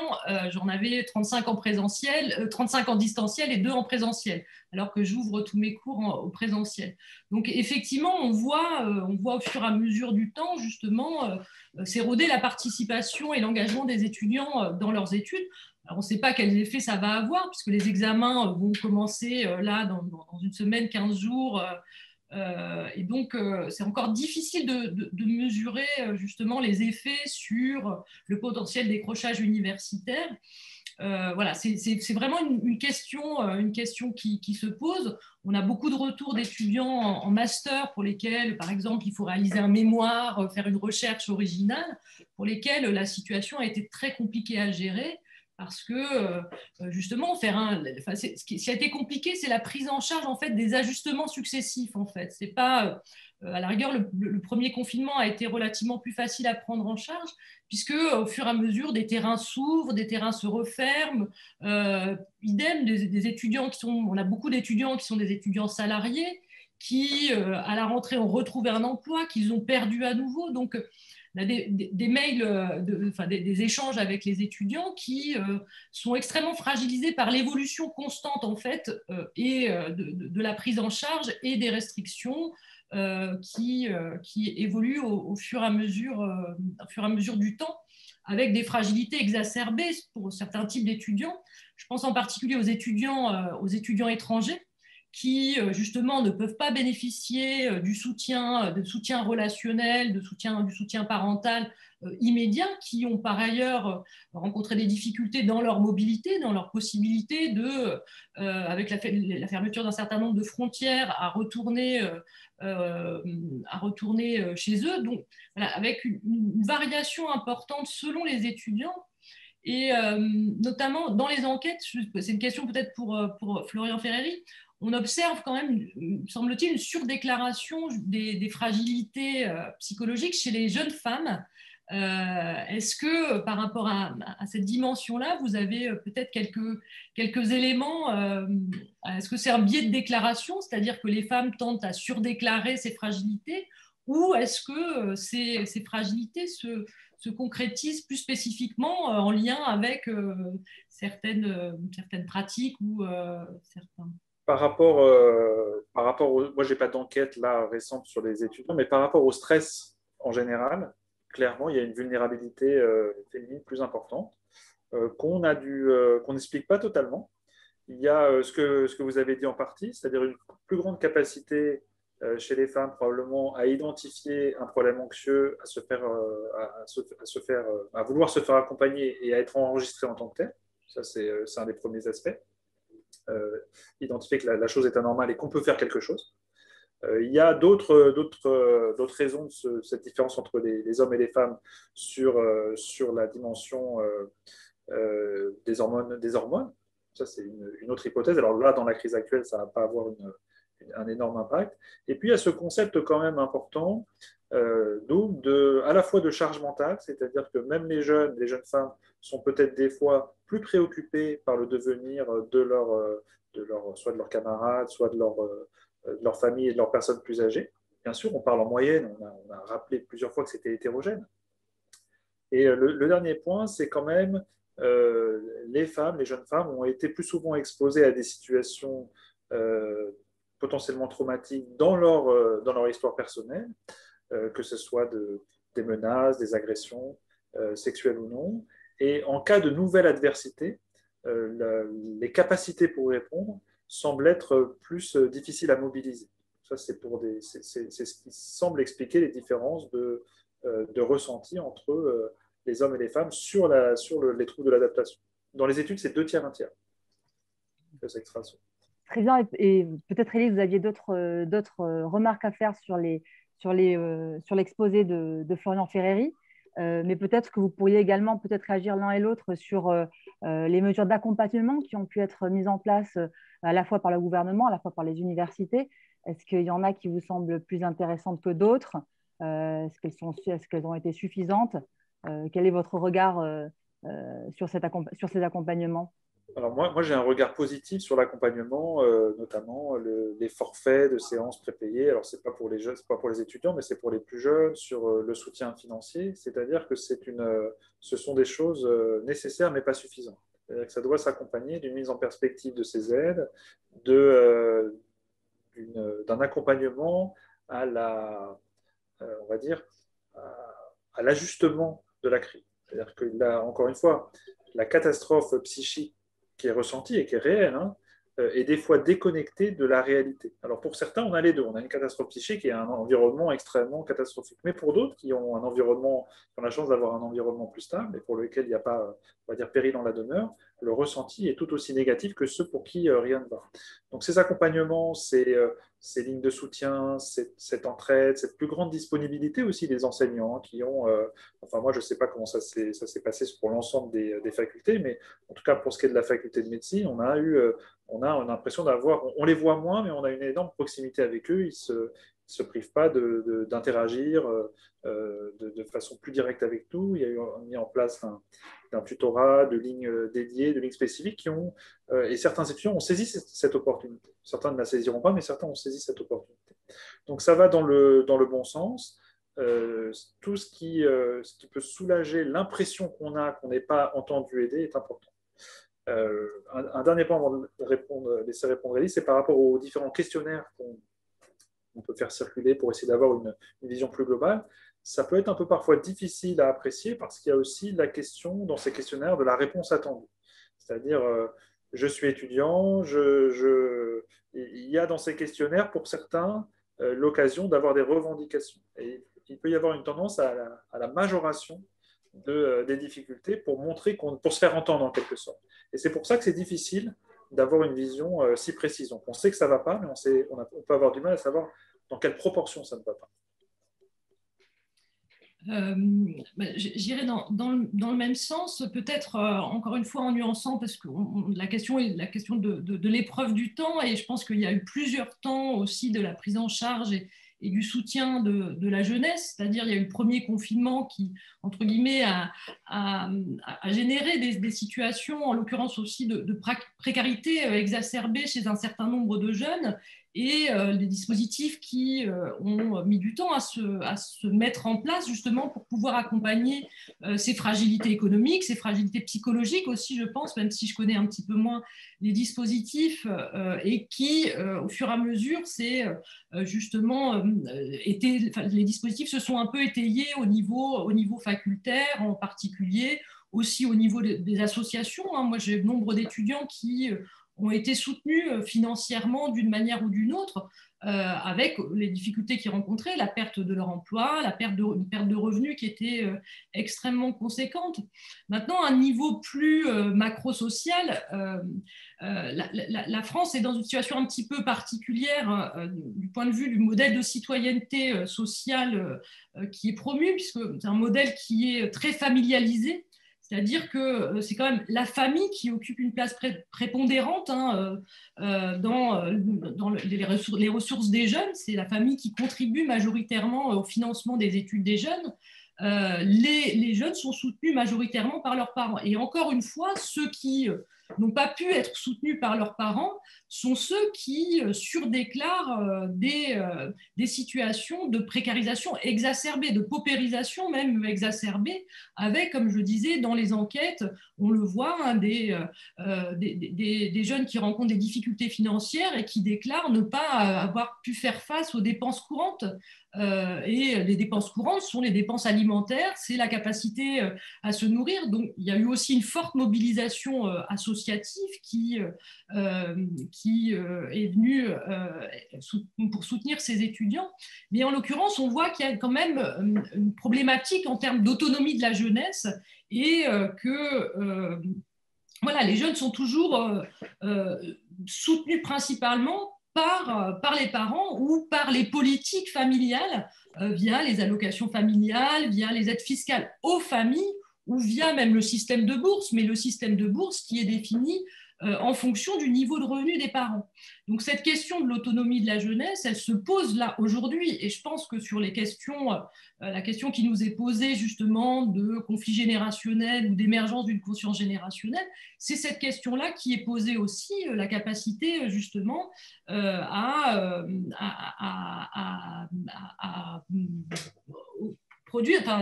J'en avais 35 en présentiel, 35 en distanciel et 2 en présentiel, alors que j'ouvre tous mes cours au présentiel. Donc, effectivement, on voit au fur et à mesure du temps, justement, s'éroder la participation et l'engagement des étudiants dans leurs études. Alors, on ne sait pas quels effets ça va avoir, puisque les examens vont commencer là dans une semaine, 15 jours. Et donc, c'est encore difficile de mesurer justement les effets sur le potentiel décrochage universitaire. Voilà, c'est vraiment une question qui se pose. On a beaucoup de retours d'étudiants en master pour lesquels, par exemple, il faut réaliser un mémoire, faire une recherche originale, pour lesquels la situation a été très compliquée à gérer. Parce que justement, ce qui a été compliqué, c'est la prise en charge en fait des ajustements successifs. En fait, c'est pas à la rigueur le premier confinement a été relativement plus facile à prendre en charge puisque au fur et à mesure des terrains s'ouvrent, des terrains se referment. Idem des étudiants on a beaucoup d'étudiants qui sont des étudiants salariés qui à la rentrée ont retrouvé un emploi qu'ils ont perdu à nouveau. Donc on a des mails, des échanges avec les étudiants qui sont extrêmement fragilisés par l'évolution constante en fait et de la prise en charge et des restrictions qui évoluent au fur et à mesure du temps, avec des fragilités exacerbées pour certains types d'étudiants. Je pense en particulier aux étudiants étrangers qui justement ne peuvent pas bénéficier du soutien relationnel, du soutien parental immédiat, qui ont par ailleurs rencontré des difficultés dans leur mobilité, dans leur possibilité avec la fermeture d'un certain nombre de frontières, à retourner chez eux. Donc, voilà, avec une variation importante selon les étudiants. Et notamment dans les enquêtes, c'est une question peut-être pour Florian Ferreri, on observe quand même, semble-t-il, une surdéclaration des fragilités psychologiques chez les jeunes femmes. Est-ce que par rapport à cette dimension-là, vous avez peut-être quelques éléments est-ce que c'est un biais de déclaration, c'est-à-dire que les femmes tentent à surdéclarer ces fragilités, ou est-ce que ces fragilités se concrétisent plus spécifiquement en lien avec certaines pratiques ou certains... Par rapport moi, je n'ai pas d'enquête là récente sur les étudiants, mais par rapport au stress en général, clairement, il y a une vulnérabilité féminine plus importante. qu'on n'explique pas totalement. Il y a ce que vous avez dit en partie, c'est-à-dire une plus grande capacité chez les femmes probablement à identifier un problème anxieux, à vouloir se faire accompagner et à être enregistré en tant que tel. Ça, c'est un des premiers aspects. Identifier que la chose est anormale et qu'on peut faire quelque chose. Il y a d'autres raisons de cette différence entre les hommes et les femmes sur la dimension des hormones. Ça, c'est une autre hypothèse. Alors là, dans la crise actuelle, ça ne va pas avoir un énorme impact. Et puis, il y a ce concept quand même important, à la fois de charge mentale, c'est-à-dire que même les jeunes femmes sont peut-être des fois plus préoccupées par le devenir soit de leurs camarades, soit de leur famille et de leurs personnes plus âgées. Bien sûr, on parle en moyenne, on a rappelé plusieurs fois que c'était hétérogène. Et le dernier point, c'est quand même les jeunes femmes ont été plus souvent exposées à des situations potentiellement traumatiques dans leur histoire personnelle, que ce soit des menaces, des agressions sexuelles ou non. Et en cas de nouvelle adversité, les capacités pour répondre semblent être plus difficiles à mobiliser. Ça, c'est ce qui semble expliquer les différences de ressenti entre les hommes et les femmes sur les troubles de l'adaptation. Dans les études, c'est 2 tiers, 1 tiers. Très bien. Et peut-être, Élise, vous aviez d'autres remarques à faire sur l'exposé de Florian Ferreri. Mais peut-être que vous pourriez également réagir l'un et l'autre sur les mesures d'accompagnement qui ont pu être mises en place à la fois par le gouvernement, à la fois par les universités. Est-ce qu'il y en a qui vous semblent plus intéressantes que d'autres? Est-ce qu'elles ont été suffisantes? Quel est votre regard sur ces accompagnements? Alors moi j'ai un regard positif sur l'accompagnement, notamment les forfaits de séances prépayées. Alors c'est pas pour les jeunes, c'est pas pour les étudiants, mais c'est pour les plus jeunes sur le soutien financier. C'est-à-dire que ce sont des choses nécessaires mais pas suffisantes. C'est-à-dire que ça doit s'accompagner d'une mise en perspective de ces aides, d'un accompagnement à on va dire, à l'ajustement de la crise. C'est-à-dire que là, encore une fois, la catastrophe psychique qui est ressentie et qui est réelle, est des fois déconnectée de la réalité. Alors pour certains, on a les deux. On a une catastrophe psychique et un environnement extrêmement catastrophique. Mais pour d'autres qui ont la chance d'avoir un environnement plus stable et pour lequel il n'y a pas, on va dire, péril dans la demeure, le ressenti est tout aussi négatif que ceux pour qui rien ne va. Donc ces accompagnements, ces lignes de soutien, cette entraide, cette plus grande disponibilité aussi des enseignants qui ont, enfin moi je ne sais pas comment ça s'est passé pour l'ensemble des facultés, mais en tout cas pour ce qui est de la faculté de médecine, on a l'impression on les voit moins, mais on a une énorme proximité avec eux, ils se privent pas d'interagir de façon plus directe avec nous. Il y a eu mis en place un tutorat, de lignes dédiées, de lignes spécifiques et certains étudiants ont saisi cette opportunité. Certains ne la saisiront pas, mais certains ont saisi cette opportunité. Donc ça va dans le bon sens. Tout ce qui peut soulager l'impression qu'on n'est pas entendu aider est important. Un dernier point avant de laisser répondre Elise, c'est par rapport aux différents questionnaires qu'on peut faire circuler pour essayer d'avoir une vision plus globale. Ça peut être un peu parfois difficile à apprécier parce qu'il y a aussi la question dans ces questionnaires de la réponse attendue. C'est-à-dire, je suis étudiant, il y a dans ces questionnaires pour certains l'occasion d'avoir des revendications. Et il peut y avoir une tendance à la majoration des difficultés pour se faire entendre en quelque sorte. Et c'est pour ça que c'est difficile d'avoir une vision si précise. Donc on sait que ça ne va pas, mais on peut avoir du mal à savoir dans quelle proportion ça ne va pas. J'irai dans le même sens, peut-être encore une fois en nuançant, parce que la question est la question de l'épreuve du temps, et je pense qu'il y a eu plusieurs temps aussi de la prise en charge et du soutien de la jeunesse, c'est-à-dire il y a eu le premier confinement qui, entre guillemets, a généré des situations, en l'occurrence aussi de précarité exacerbée chez un certain nombre de jeunes, et des dispositifs qui ont mis du temps à se mettre en place justement pour pouvoir accompagner ces fragilités économiques, ces fragilités psychologiques aussi, je pense, même si je connais un petit peu moins les dispositifs, et qui, au fur et à mesure, justement, les dispositifs se sont un peu étayés au niveau facultaire en particulier, aussi au niveau des associations. Moi, j'ai nombre d'étudiants qui ont été soutenus financièrement d'une manière ou d'une autre, avec les difficultés qu'ils rencontraient, la perte de leur emploi, une perte de revenus qui était extrêmement conséquente. Maintenant, à un niveau plus macro-social, la France est dans une situation un petit peu particulière du point de vue du modèle de citoyenneté sociale qui est promu, puisque c'est un modèle qui est très familialisé. C'est-à-dire que c'est quand même la famille qui occupe une place prépondérante dans les ressources des jeunes. C'est la famille qui contribue majoritairement au financement des études des jeunes. Les jeunes sont soutenus majoritairement par leurs parents. Et encore une fois, ceux qui n'ont pas pu être soutenus par leurs parents sont ceux qui surdéclarent des situations de précarisation exacerbée, de paupérisation même exacerbée, avec, comme je disais, dans les enquêtes, on le voit, des jeunes qui rencontrent des difficultés financières et qui déclarent ne pas avoir pu faire face aux dépenses courantes. Et les dépenses courantes sont les dépenses alimentaires, c'est la capacité à se nourrir. Donc, il y a eu aussi une forte mobilisation associative qui est venue pour soutenir ces étudiants. Mais en l'occurrence, on voit qu'il y a quand même une problématique en termes d'autonomie de la jeunesse et que voilà, les jeunes sont toujours soutenus principalement par les parents ou par les politiques familiales via les allocations familiales, via les aides fiscales aux familles ou via même le système de bourse, mais le système de bourse qui est défini en fonction du niveau de revenu des parents. Donc cette question de l'autonomie de la jeunesse, elle se pose là aujourd'hui et je pense que sur les questions, la question qui nous est posée justement de conflit générationnel ou d'émergence d'une conscience générationnelle, c'est cette question-là qui est posée aussi, la capacité justement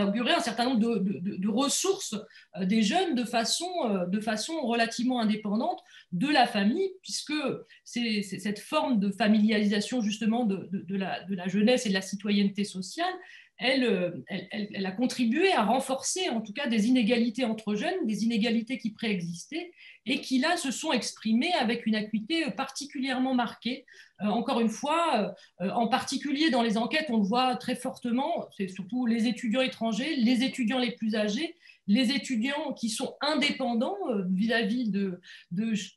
augurer un certain nombre de ressources des jeunes de façon relativement indépendante de la famille, puisque c'est cette forme de familialisation justement de la jeunesse et de la citoyenneté sociale, elle a contribué à renforcer en tout cas des inégalités entre jeunes, des inégalités qui préexistaient et qui là se sont exprimées avec une acuité particulièrement marquée. Encore une fois, en particulier dans les enquêtes, on le voit très fortement, c'est surtout les étudiants étrangers, les étudiants les plus âgés, les étudiants qui sont indépendants vis-à-vis de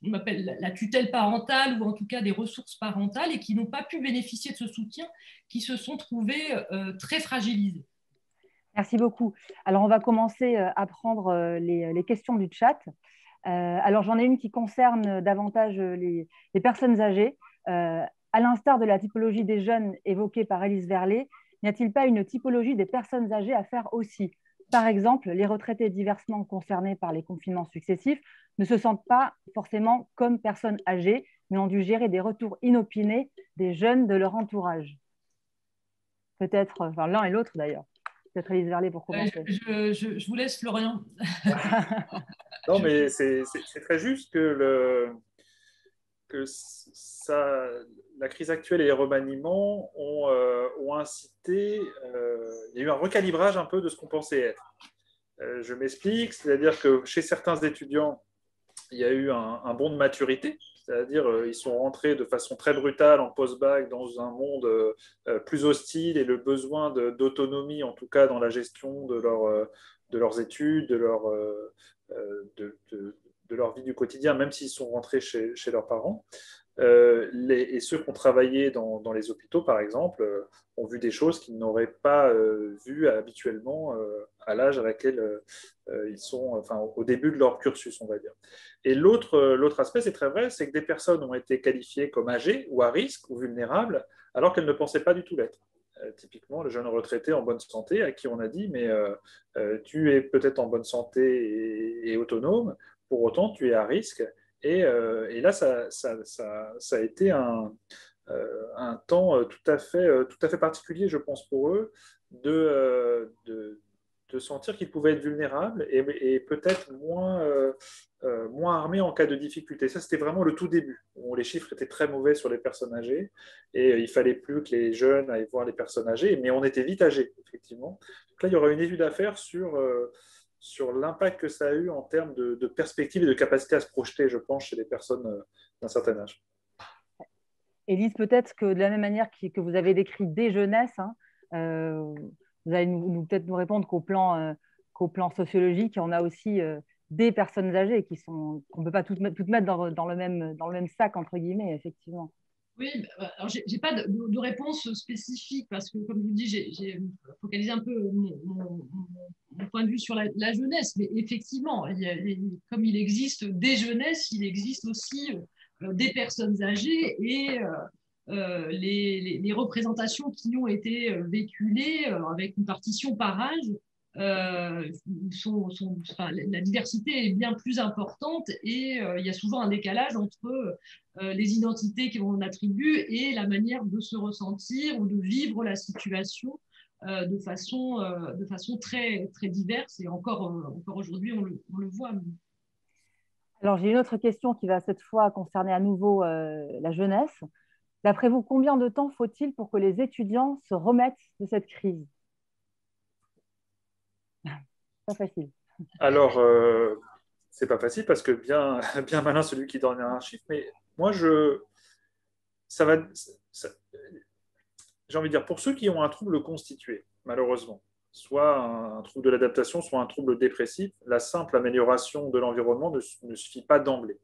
on appelle la tutelle parentale ou en tout cas des ressources parentales et qui n'ont pas pu bénéficier de ce soutien, qui se sont trouvés très fragilisés. Merci beaucoup. Alors, on va commencer à prendre les questions du chat. Alors, j'en ai une qui concerne davantage les personnes âgées. À l'instar de la typologie des jeunes évoquée par Élise Verlet, n'y a-t-il pas une typologie des personnes âgées à faire aussi? Par exemple, les retraités diversement concernés par les confinements successifs ne se sentent pas forcément comme personnes âgées, mais ont dû gérer des retours inopinés des jeunes de leur entourage. Peut-être, enfin l'un et l'autre d'ailleurs. Peut-être Élise Verlet pour commencer. Je vous laisse, Florian. Non, mais c'est très juste que la crise actuelle et les remaniements ont incité, il y a eu un recalibrage un peu de ce qu'on pensait être. Je m'explique, c'est-à-dire que chez certains étudiants, il y a eu un bond de maturité, c'est-à-dire ils sont rentrés de façon très brutale en post-bac dans un monde plus hostile et le besoin d'autonomie, en tout cas dans la gestion de leurs études, de leur vie du quotidien, même s'ils sont rentrés chez leurs parents. Et ceux qui ont travaillé dans les hôpitaux, par exemple, ont vu des choses qu'ils n'auraient pas vues habituellement à l'âge à laquelle ils sont, enfin, au début de leur cursus, on va dire. Et l'autre aspect, c'est très vrai, c'est que des personnes ont été qualifiées comme âgées ou à risque ou vulnérables, alors qu'elles ne pensaient pas du tout l'être. Typiquement, le jeune retraité en bonne santé à qui on a dit mais tu es peut-être en bonne santé et autonome, pour autant tu es à risque. Et là, ça a été un temps tout à fait particulier, je pense, pour eux, de sentir qu'ils pouvaient être vulnérables et peut-être moins armés en cas de difficulté. Ça, c'était vraiment le tout début, où les chiffres étaient très mauvais sur les personnes âgées, et il ne fallait plus que les jeunes aillent voir les personnes âgées, mais on était vite âgés, effectivement. Donc là, il y aura une étude à faire sur sur l'impact que ça a eu en termes de perspective et de capacité à se projeter, je pense, chez les personnes d'un certain âge. Élise, peut-être que de la même manière que vous avez décrit des jeunesses, hein, vous allez peut-être nous répondre qu'au plan sociologique, on a aussi des personnes âgées qu'on ne peut pas toutes mettre dans le même sac, entre guillemets, effectivement. Oui, alors j'ai pas de réponse spécifique parce que, comme je vous dis, j'ai focalisé un peu mon point de vue sur la jeunesse, mais effectivement, comme il existe des jeunesses, il existe aussi des personnes âgées et les représentations qui ont été véhiculées avec une partition par âge. Enfin, la diversité est bien plus importante et il y a souvent un décalage entre les identités qu'on attribue et la manière de se ressentir ou de vivre la situation de façon très, très diverse. Et encore aujourd'hui, on le voit. Alors, j'ai une autre question qui va cette fois concerner à nouveau la jeunesse. D'après vous, combien de temps faut-il pour que les étudiants se remettent de cette crise? Pas facile. Alors, c'est pas facile parce que bien malin celui qui donne un chiffre, mais moi, j'ai envie de dire, pour ceux qui ont un trouble constitué, malheureusement, soit un trouble de l'adaptation, soit un trouble dépressif, la simple amélioration de l'environnement ne suffit pas d'emblée.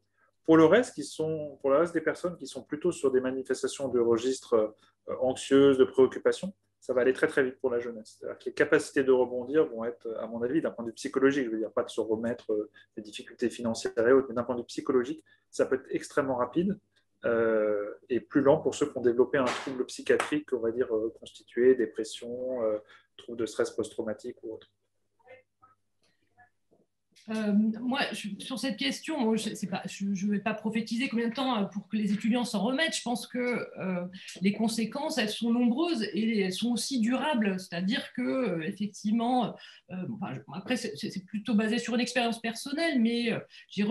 Pour le reste des personnes qui sont plutôt sur des manifestations de registre anxieuses, de préoccupation, ça va aller très très vite pour la jeunesse. C'est-à-dire que les capacités de rebondir vont être, à mon avis, d'un point de vue psychologique, je veux dire pas de se remettre des difficultés financières et autres, mais d'un point de vue psychologique, ça peut être extrêmement rapide et plus lent pour ceux qui ont développé un trouble psychiatrique, on va dire constitué, dépression, trouble de stress post-traumatique ou autre. Moi, sur cette question, je ne vais pas prophétiser combien de temps pour que les étudiants s'en remettent. Je pense que les conséquences, elles sont nombreuses et elles sont aussi durables. C'est-à-dire que, effectivement, après, c'est plutôt basé sur une expérience personnelle, mais j'ai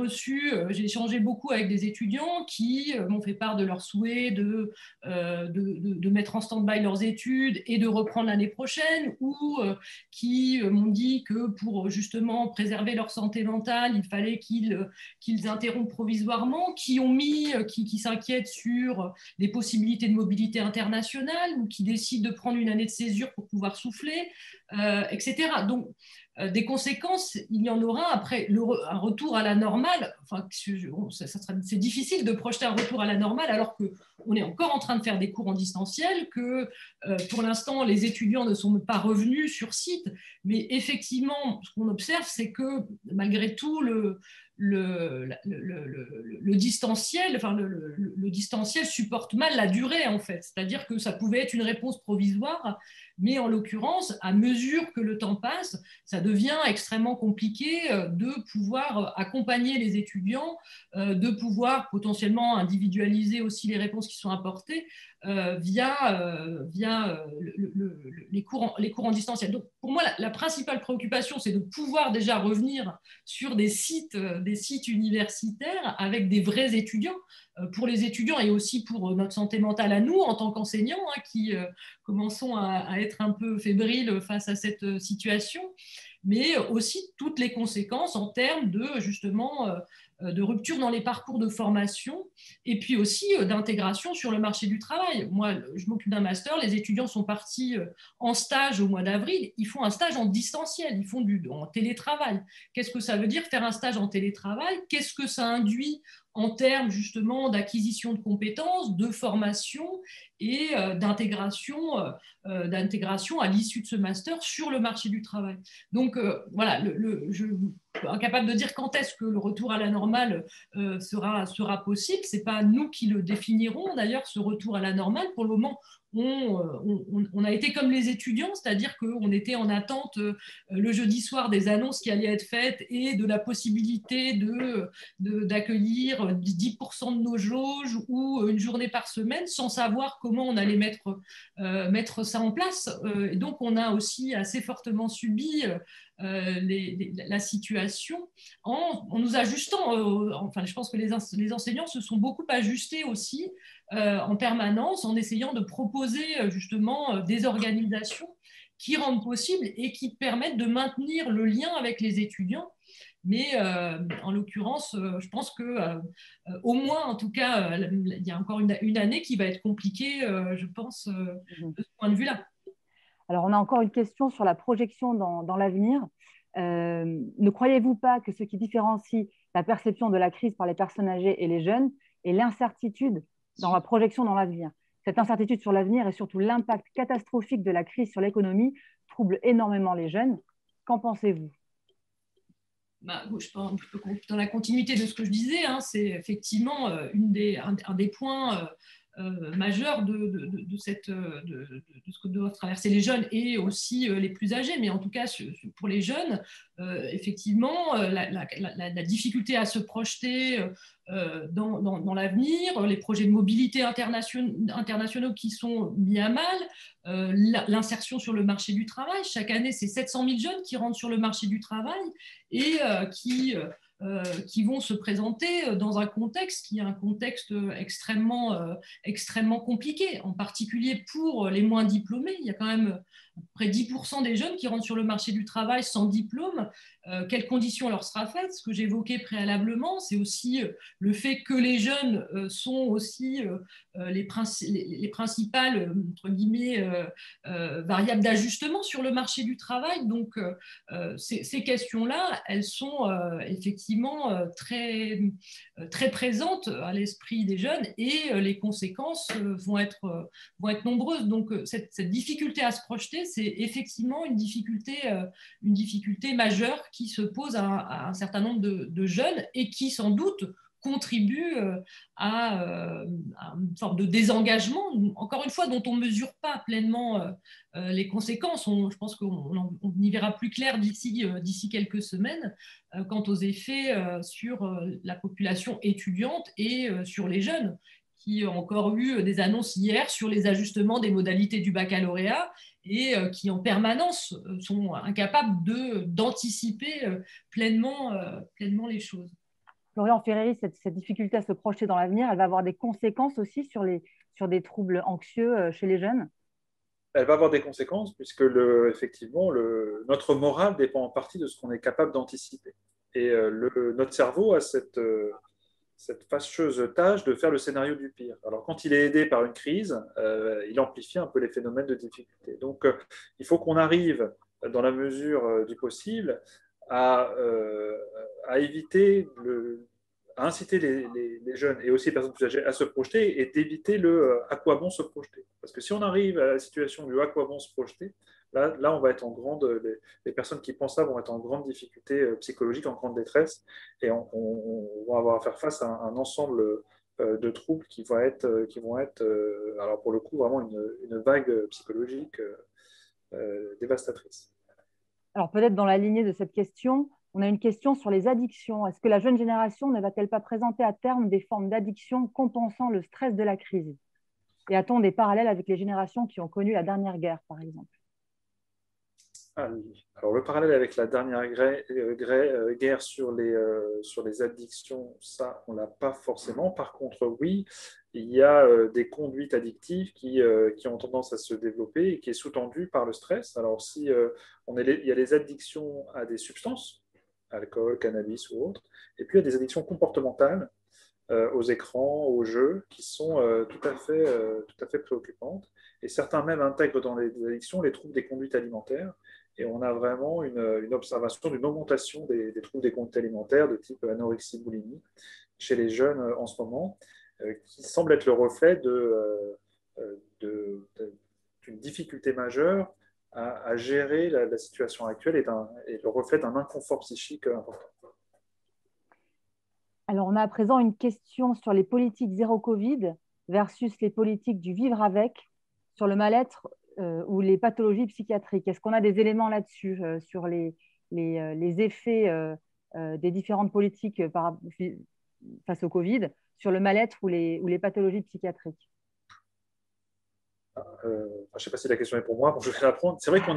échangé beaucoup avec des étudiants qui m'ont fait part de leur souhait de mettre en stand-by leurs études et de reprendre l'année prochaine, ou qui m'ont dit que pour justement préserver leur santé mentale, il fallait qu'ils interrompent provisoirement, qui s'inquiètent sur les possibilités de mobilité internationale ou qui décident de prendre une année de césure pour pouvoir souffler, etc. Donc, des conséquences, il y en aura après un retour à la normale. Enfin, c'est difficile de projeter un retour à la normale alors qu'on est encore en train de faire des cours en distanciel, que pour l'instant, les étudiants ne sont pas revenus sur site. Mais effectivement, ce qu'on observe, c'est que malgré tout, le distanciel, le distanciel supporte mal la durée, en fait. C'est-à-dire que ça pouvait être une réponse provisoire, mais en l'occurrence, à mesure que le temps passe, ça devient extrêmement compliqué de pouvoir accompagner les étudiants, de pouvoir potentiellement individualiser aussi les réponses qui sont apportées via les cours en distanciel. Donc, pour moi, la principale préoccupation, c'est de pouvoir déjà revenir sur des sites universitaires avec des vrais étudiants, pour les étudiants et aussi pour notre santé mentale à nous, en tant qu'enseignants, qui commençons à être un peu fébriles face à cette situation, mais aussi toutes les conséquences en termes de, justement, de rupture dans les parcours de formation et puis aussi d'intégration sur le marché du travail. Moi, je m'occupe d'un master, les étudiants sont partis en stage au mois d'avril, ils font un stage en distanciel, ils font en télétravail. Qu'est-ce que ça veut dire faire un stage en télétravail? Qu'est-ce que ça induit en termes justement d'acquisition de compétences, de formation et d'intégration à l'issue de ce master sur le marché du travail. Donc voilà, je suis incapable de dire quand est-ce que le retour à la normale sera possible. Ce n'est pas nous qui le définirons d'ailleurs, ce retour à la normale. Pour le moment, on a été comme les étudiants, c'est-à-dire qu'on était en attente le jeudi soir des annonces qui allaient être faites et de la possibilité d'accueillir 10% de nos jauges ou une journée par semaine sans savoir comment on allait mettre ça en place. Et donc, on a aussi assez fortement subi la situation en nous ajustant. Enfin, je pense que les enseignants se sont beaucoup ajustés aussi en permanence en essayant de proposer justement des organisations qui rendent possible et qui permettent de maintenir le lien avec les étudiants. Mais en l'occurrence, je pense qu'au moins, en tout cas, il y a encore une année qui va être compliquée, je pense, de ce point de vue-là. Alors, on a encore une question sur la projection dans l'avenir. Ne croyez-vous pas que ce qui différencie la perception de la crise par les personnes âgées et les jeunes est l'incertitude dans la projection dans l'avenir? Cette incertitude sur l'avenir et surtout l'impact catastrophique de la crise sur l'économie trouble énormément les jeunes. Qu'en pensez-vous? Je pense, dans la continuité de ce que je disais, hein, c'est effectivement un des points majeurs de ce que doivent traverser les jeunes et aussi les plus âgés. Mais en tout cas, pour les jeunes, effectivement, la difficulté à se projeter dans l'avenir, les projets de mobilité internationaux qui sont mis à mal, l'insertion sur le marché du travail. Chaque année, c'est 700 000 jeunes qui rentrent sur le marché du travail et qui vont se présenter dans un contexte qui est un contexte extrêmement compliqué, en particulier pour les moins diplômés. Il y a quand même près de 10% des jeunes qui rentrent sur le marché du travail sans diplôme. Quelles conditions leur sera faites? Ce que j'évoquais préalablement, c'est aussi le fait que les jeunes sont aussi les principales entre guillemets, variables d'ajustement sur le marché du travail. Donc, ces questions-là, elles sont effectivement très présentes à l'esprit des jeunes et les conséquences vont être nombreuses. Donc, cette difficulté à se projeter, c'est effectivement une difficulté majeure qui se pose à un certain nombre de jeunes et qui, sans doute, contribue à une forme de désengagement, encore une fois, dont on ne mesure pas pleinement les conséquences. Je pense qu'on y verra plus clair d'ici quelques semaines quant aux effets sur la population étudiante et sur les jeunes, qui ont encore eu des annonces hier sur les ajustements des modalités du baccalauréat et qui en permanence sont incapables d'anticiper pleinement les choses. Florian Ferreri, cette difficulté à se projeter dans l'avenir, elle va avoir des conséquences aussi sur des troubles anxieux chez les jeunes? Elle va avoir des conséquences puisque effectivement, notre morale dépend en partie de ce qu'on est capable d'anticiper. Et notre cerveau a cette fâcheuse tâche de faire le scénario du pire. Alors, quand il est aidé par une crise, il amplifie un peu les phénomènes de difficulté. Donc, il faut qu'on arrive, dans la mesure du possible, à éviter à inciter les jeunes et aussi les personnes plus âgées à se projeter et d'éviter le à quoi bon se projeter. Parce que si on arrive à la situation du à quoi bon se projeter, là on va être les personnes qui pensent ça vont être en grande difficulté psychologique, en grande détresse, et on va avoir à faire face à un ensemble de troubles qui vont être, alors pour le coup, vraiment une vague psychologique dévastatrice. Alors peut-être dans la lignée de cette question, on a une question sur les addictions. Est-ce que la jeune génération ne va-t-elle pas présenter à terme des formes d'addiction compensant le stress de la crise? Et a-t-on des parallèles avec les générations qui ont connu la dernière guerre, par exemple? Alors le parallèle avec la dernière guerre sur les addictions, ça, on ne l'a pas forcément. Par contre, oui, il y a des conduites addictives qui ont tendance à se développer et qui est sous-tendue par le stress. Alors, il y a les addictions à des substances, alcool, cannabis ou autres, et puis il y a des addictions comportementales aux écrans, aux jeux, qui sont tout à fait préoccupantes. Et certains même intègrent dans les addictions les troubles des conduites alimentaires. Et on a vraiment une observation d'une augmentation des troubles des conduites alimentaires de type anorexie, boulimie chez les jeunes en ce moment, qui semble être le reflet d'une difficulté majeure à gérer la situation actuelle et le reflet d'un inconfort psychique important. Alors, on a à présent une question sur les politiques zéro Covid versus les politiques du vivre avec, sur le mal-être ou les pathologies psychiatriques. Est-ce qu'on a des éléments là-dessus, sur les effets des différentes politiques face au Covid, sur le mal-être ou les pathologies psychiatriques? Je ne sais pas si la question est pour moi, je vais la prendre. C'est vrai qu'il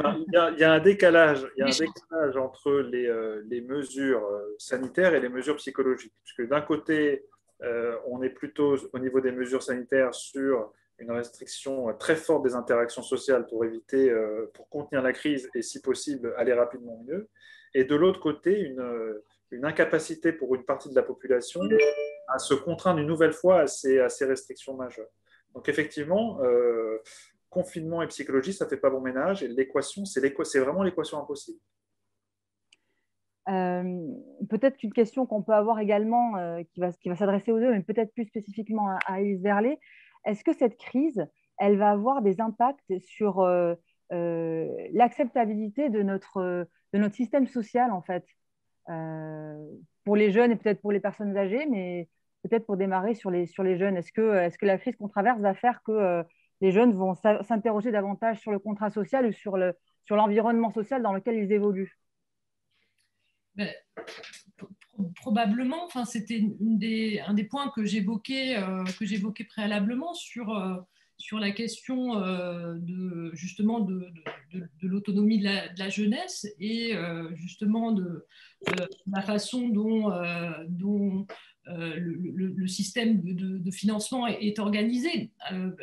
y a un décalage, entre les mesures sanitaires et les mesures psychologiques. Puisque d'un côté, on est plutôt au niveau des mesures sanitaires sur une restriction très forte des interactions sociales pour éviter, pour contenir la crise et si possible aller rapidement mieux. Et de l'autre côté, une incapacité pour une partie de la population à se contraindre une nouvelle fois à ces restrictions majeures. Donc effectivement, confinement et psychologie, ça ne fait pas bon ménage. Et l'équation, c'est vraiment l'équation impossible. Peut-être qu'une question qu'on peut avoir également, qui va s'adresser aux deux, mais peut-être plus spécifiquement à Élise Verlet, est-ce que cette crise, elle va avoir des impacts sur l'acceptabilité de notre système social, en fait, pour les jeunes et peut-être pour les personnes âgées, mais peut-être pour démarrer sur les jeunes. Est-ce que la crise qu'on traverse va faire que les jeunes vont s'interroger davantage sur le contrat social ou sur l'environnement social dans lequel ils évoluent? Ben, probablement, enfin, c'était un des points que j'évoquais préalablement sur la question justement de l'autonomie de la jeunesse et justement de la façon dont le système de financement est organisé.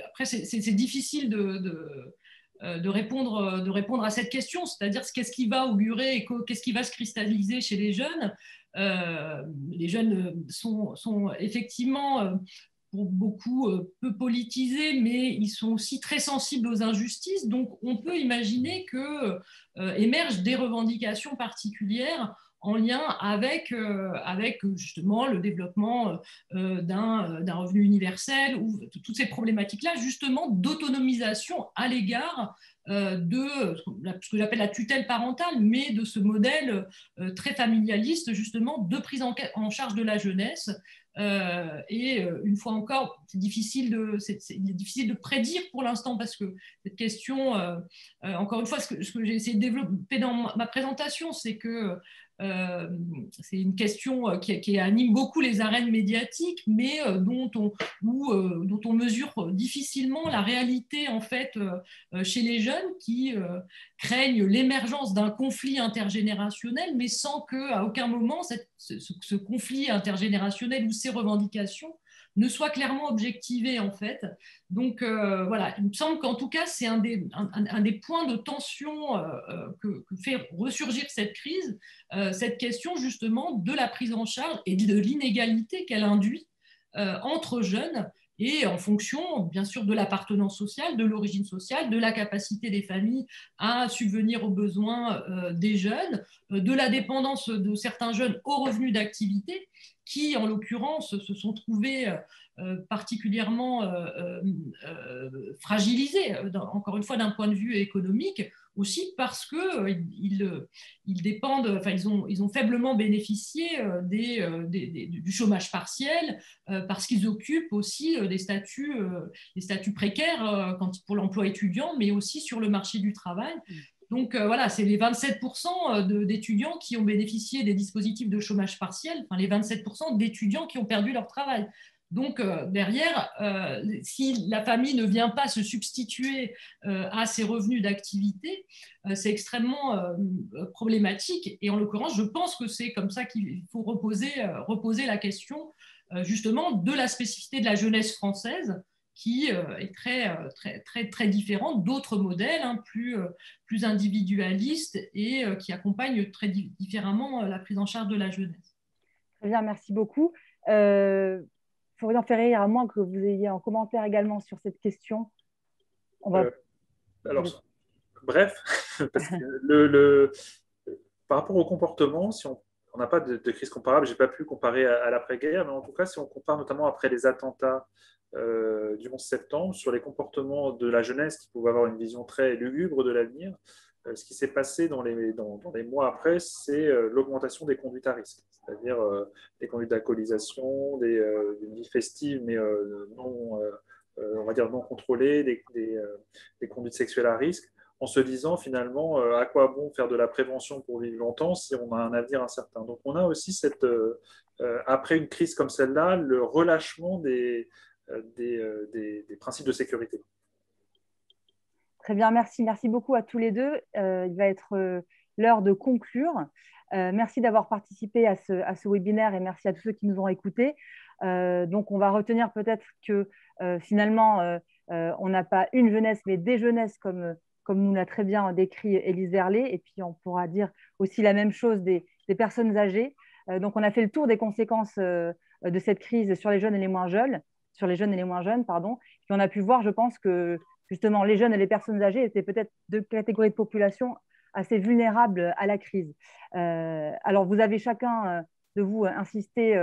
Après, c'est difficile de répondre à cette question, c'est-à-dire qu'est-ce qui va augurer et qu'est-ce qui va se cristalliser chez les jeunes. Les jeunes sont effectivement pour beaucoup peu politisés, mais ils sont aussi très sensibles aux injustices. Donc, on peut imaginer que émergent des revendications particulières en lien avec justement le développement d'un revenu universel ou toutes ces problématiques-là, justement, d'autonomisation à l'égard de ce que j'appelle la tutelle parentale, mais de ce modèle très familialiste, justement, de prise en charge de la jeunesse. Et une fois encore, c'est difficile de prédire pour l'instant parce que cette question, encore une fois, ce que j'ai essayé de développer dans ma présentation, c'est que c'est une question qui anime beaucoup les arènes médiatiques, mais dont on mesure difficilement la réalité en fait chez les jeunes qui craignent l'émergence d'un conflit intergénérationnel, mais sans qu'à aucun moment ce conflit intergénérationnel ou ces revendications ne soient clairement objectivées en fait. Donc voilà, il me semble qu'en tout cas c'est un des points de tension que fait ressurgir cette crise, cette question justement de la prise en charge et de l'inégalité qu'elle induit entre jeunes et en fonction, bien sûr, de l'appartenance sociale, de l'origine sociale, de la capacité des familles à subvenir aux besoins des jeunes, de la dépendance de certains jeunes aux revenus d'activité, qui, en l'occurrence, se sont trouvés particulièrement fragilisés, encore une fois, d'un point de vue économique, aussi parce qu'ils dépendent, enfin, ils ont faiblement bénéficié du chômage partiel, parce qu'ils occupent aussi des statuts précaires pour l'emploi étudiant, mais aussi sur le marché du travail. Donc voilà, c'est les 27% d'étudiants qui ont bénéficié des dispositifs de chômage partiel, enfin les 27% d'étudiants qui ont perdu leur travail. Donc derrière, si la famille ne vient pas se substituer à ces revenus d'activité, c'est extrêmement problématique. Et en l'occurrence, je pense que c'est comme ça qu'il faut reposer la question justement de la spécificité de la jeunesse française, qui est très différente d'autres modèles plus individualistes et qui accompagnent très différemment la prise en charge de la jeunesse. Très bien, merci beaucoup. Florian Ferrer, à moins que vous ayez un commentaire également sur cette question. Alors, bref, parce que par rapport au comportement, si on n'a pas de crise comparable, je n'ai pas pu comparer à l'après-guerre, mais en tout cas, si on compare notamment après les attentats du 11 septembre, sur les comportements de la jeunesse qui pouvait avoir une vision très lugubre de l'avenir, ce qui s'est passé dans les mois après, c'est l'augmentation des conduites à risque, c'est-à-dire des conduites d'alcoolisation, d'une vie festive, mais on va dire non contrôlée, des conduites sexuelles à risque, en se disant finalement à quoi bon faire de la prévention pour vivre longtemps si on a un avenir incertain. Donc on a aussi après une crise comme celle-là, le relâchement des principes de sécurité. Très bien, merci. Merci beaucoup à tous les deux. Il va être l'heure de conclure. Merci d'avoir participé à ce webinaire et merci à tous ceux qui nous ont écoutés. Donc, on va retenir peut-être que finalement, On n'a pas une jeunesse, mais des jeunesses, comme nous l'a très bien décrit Élise Verlet. Et puis, on pourra dire aussi la même chose des personnes âgées. Donc, on a fait le tour des conséquences de cette crise sur les jeunes et les moins jeunes, pardon. Puis, on a pu voir, je pense, que justement, les jeunes et les personnes âgées étaient peut-être deux catégories de population assez vulnérables à la crise. Alors, vous avez chacun de vous insisté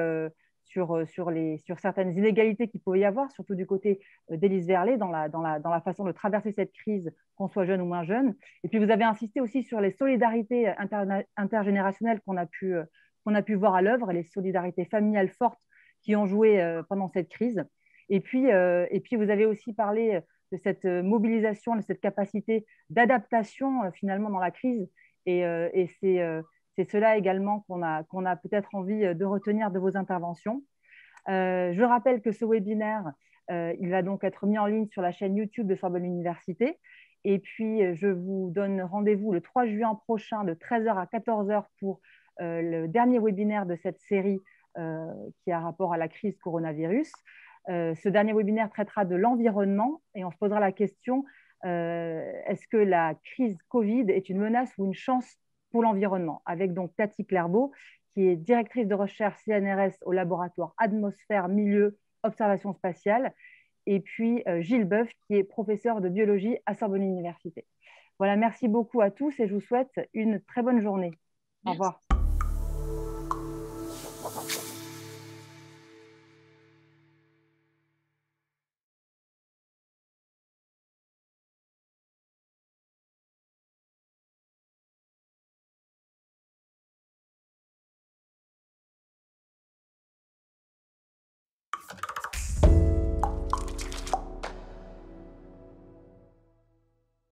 sur certaines inégalités qu'il pouvait y avoir, surtout du côté d'Élise Verlet, dans la façon de traverser cette crise, qu'on soit jeune ou moins jeune. Et puis, vous avez insisté aussi sur les solidarités intergénérationnelles qu'on a pu voir à l'œuvre, les solidarités familiales fortes qui ont joué pendant cette crise. Et puis, vous avez aussi parlé de cette mobilisation, de cette capacité d'adaptation finalement dans la crise. Et c'est cela également qu'on a peut-être envie de retenir de vos interventions. Je rappelle que ce webinaire, il va donc être mis en ligne sur la chaîne YouTube de Sorbonne Université. Et puis, je vous donne rendez-vous le 3 juin prochain de 13h à 14h pour le dernier webinaire de cette série qui a rapport à la crise coronavirus. Ce dernier webinaire traitera de l'environnement et on se posera la question, est-ce que la crise Covid est une menace ou une chance pour l'environnement, avec donc Cathy Clairbeau, qui est directrice de recherche CNRS au laboratoire Atmosphère, Milieu, Observation spatiale, et puis Gilles Boeuf, qui est professeur de biologie à Sorbonne Université. Voilà, merci beaucoup à tous et je vous souhaite une très bonne journée. Au revoir.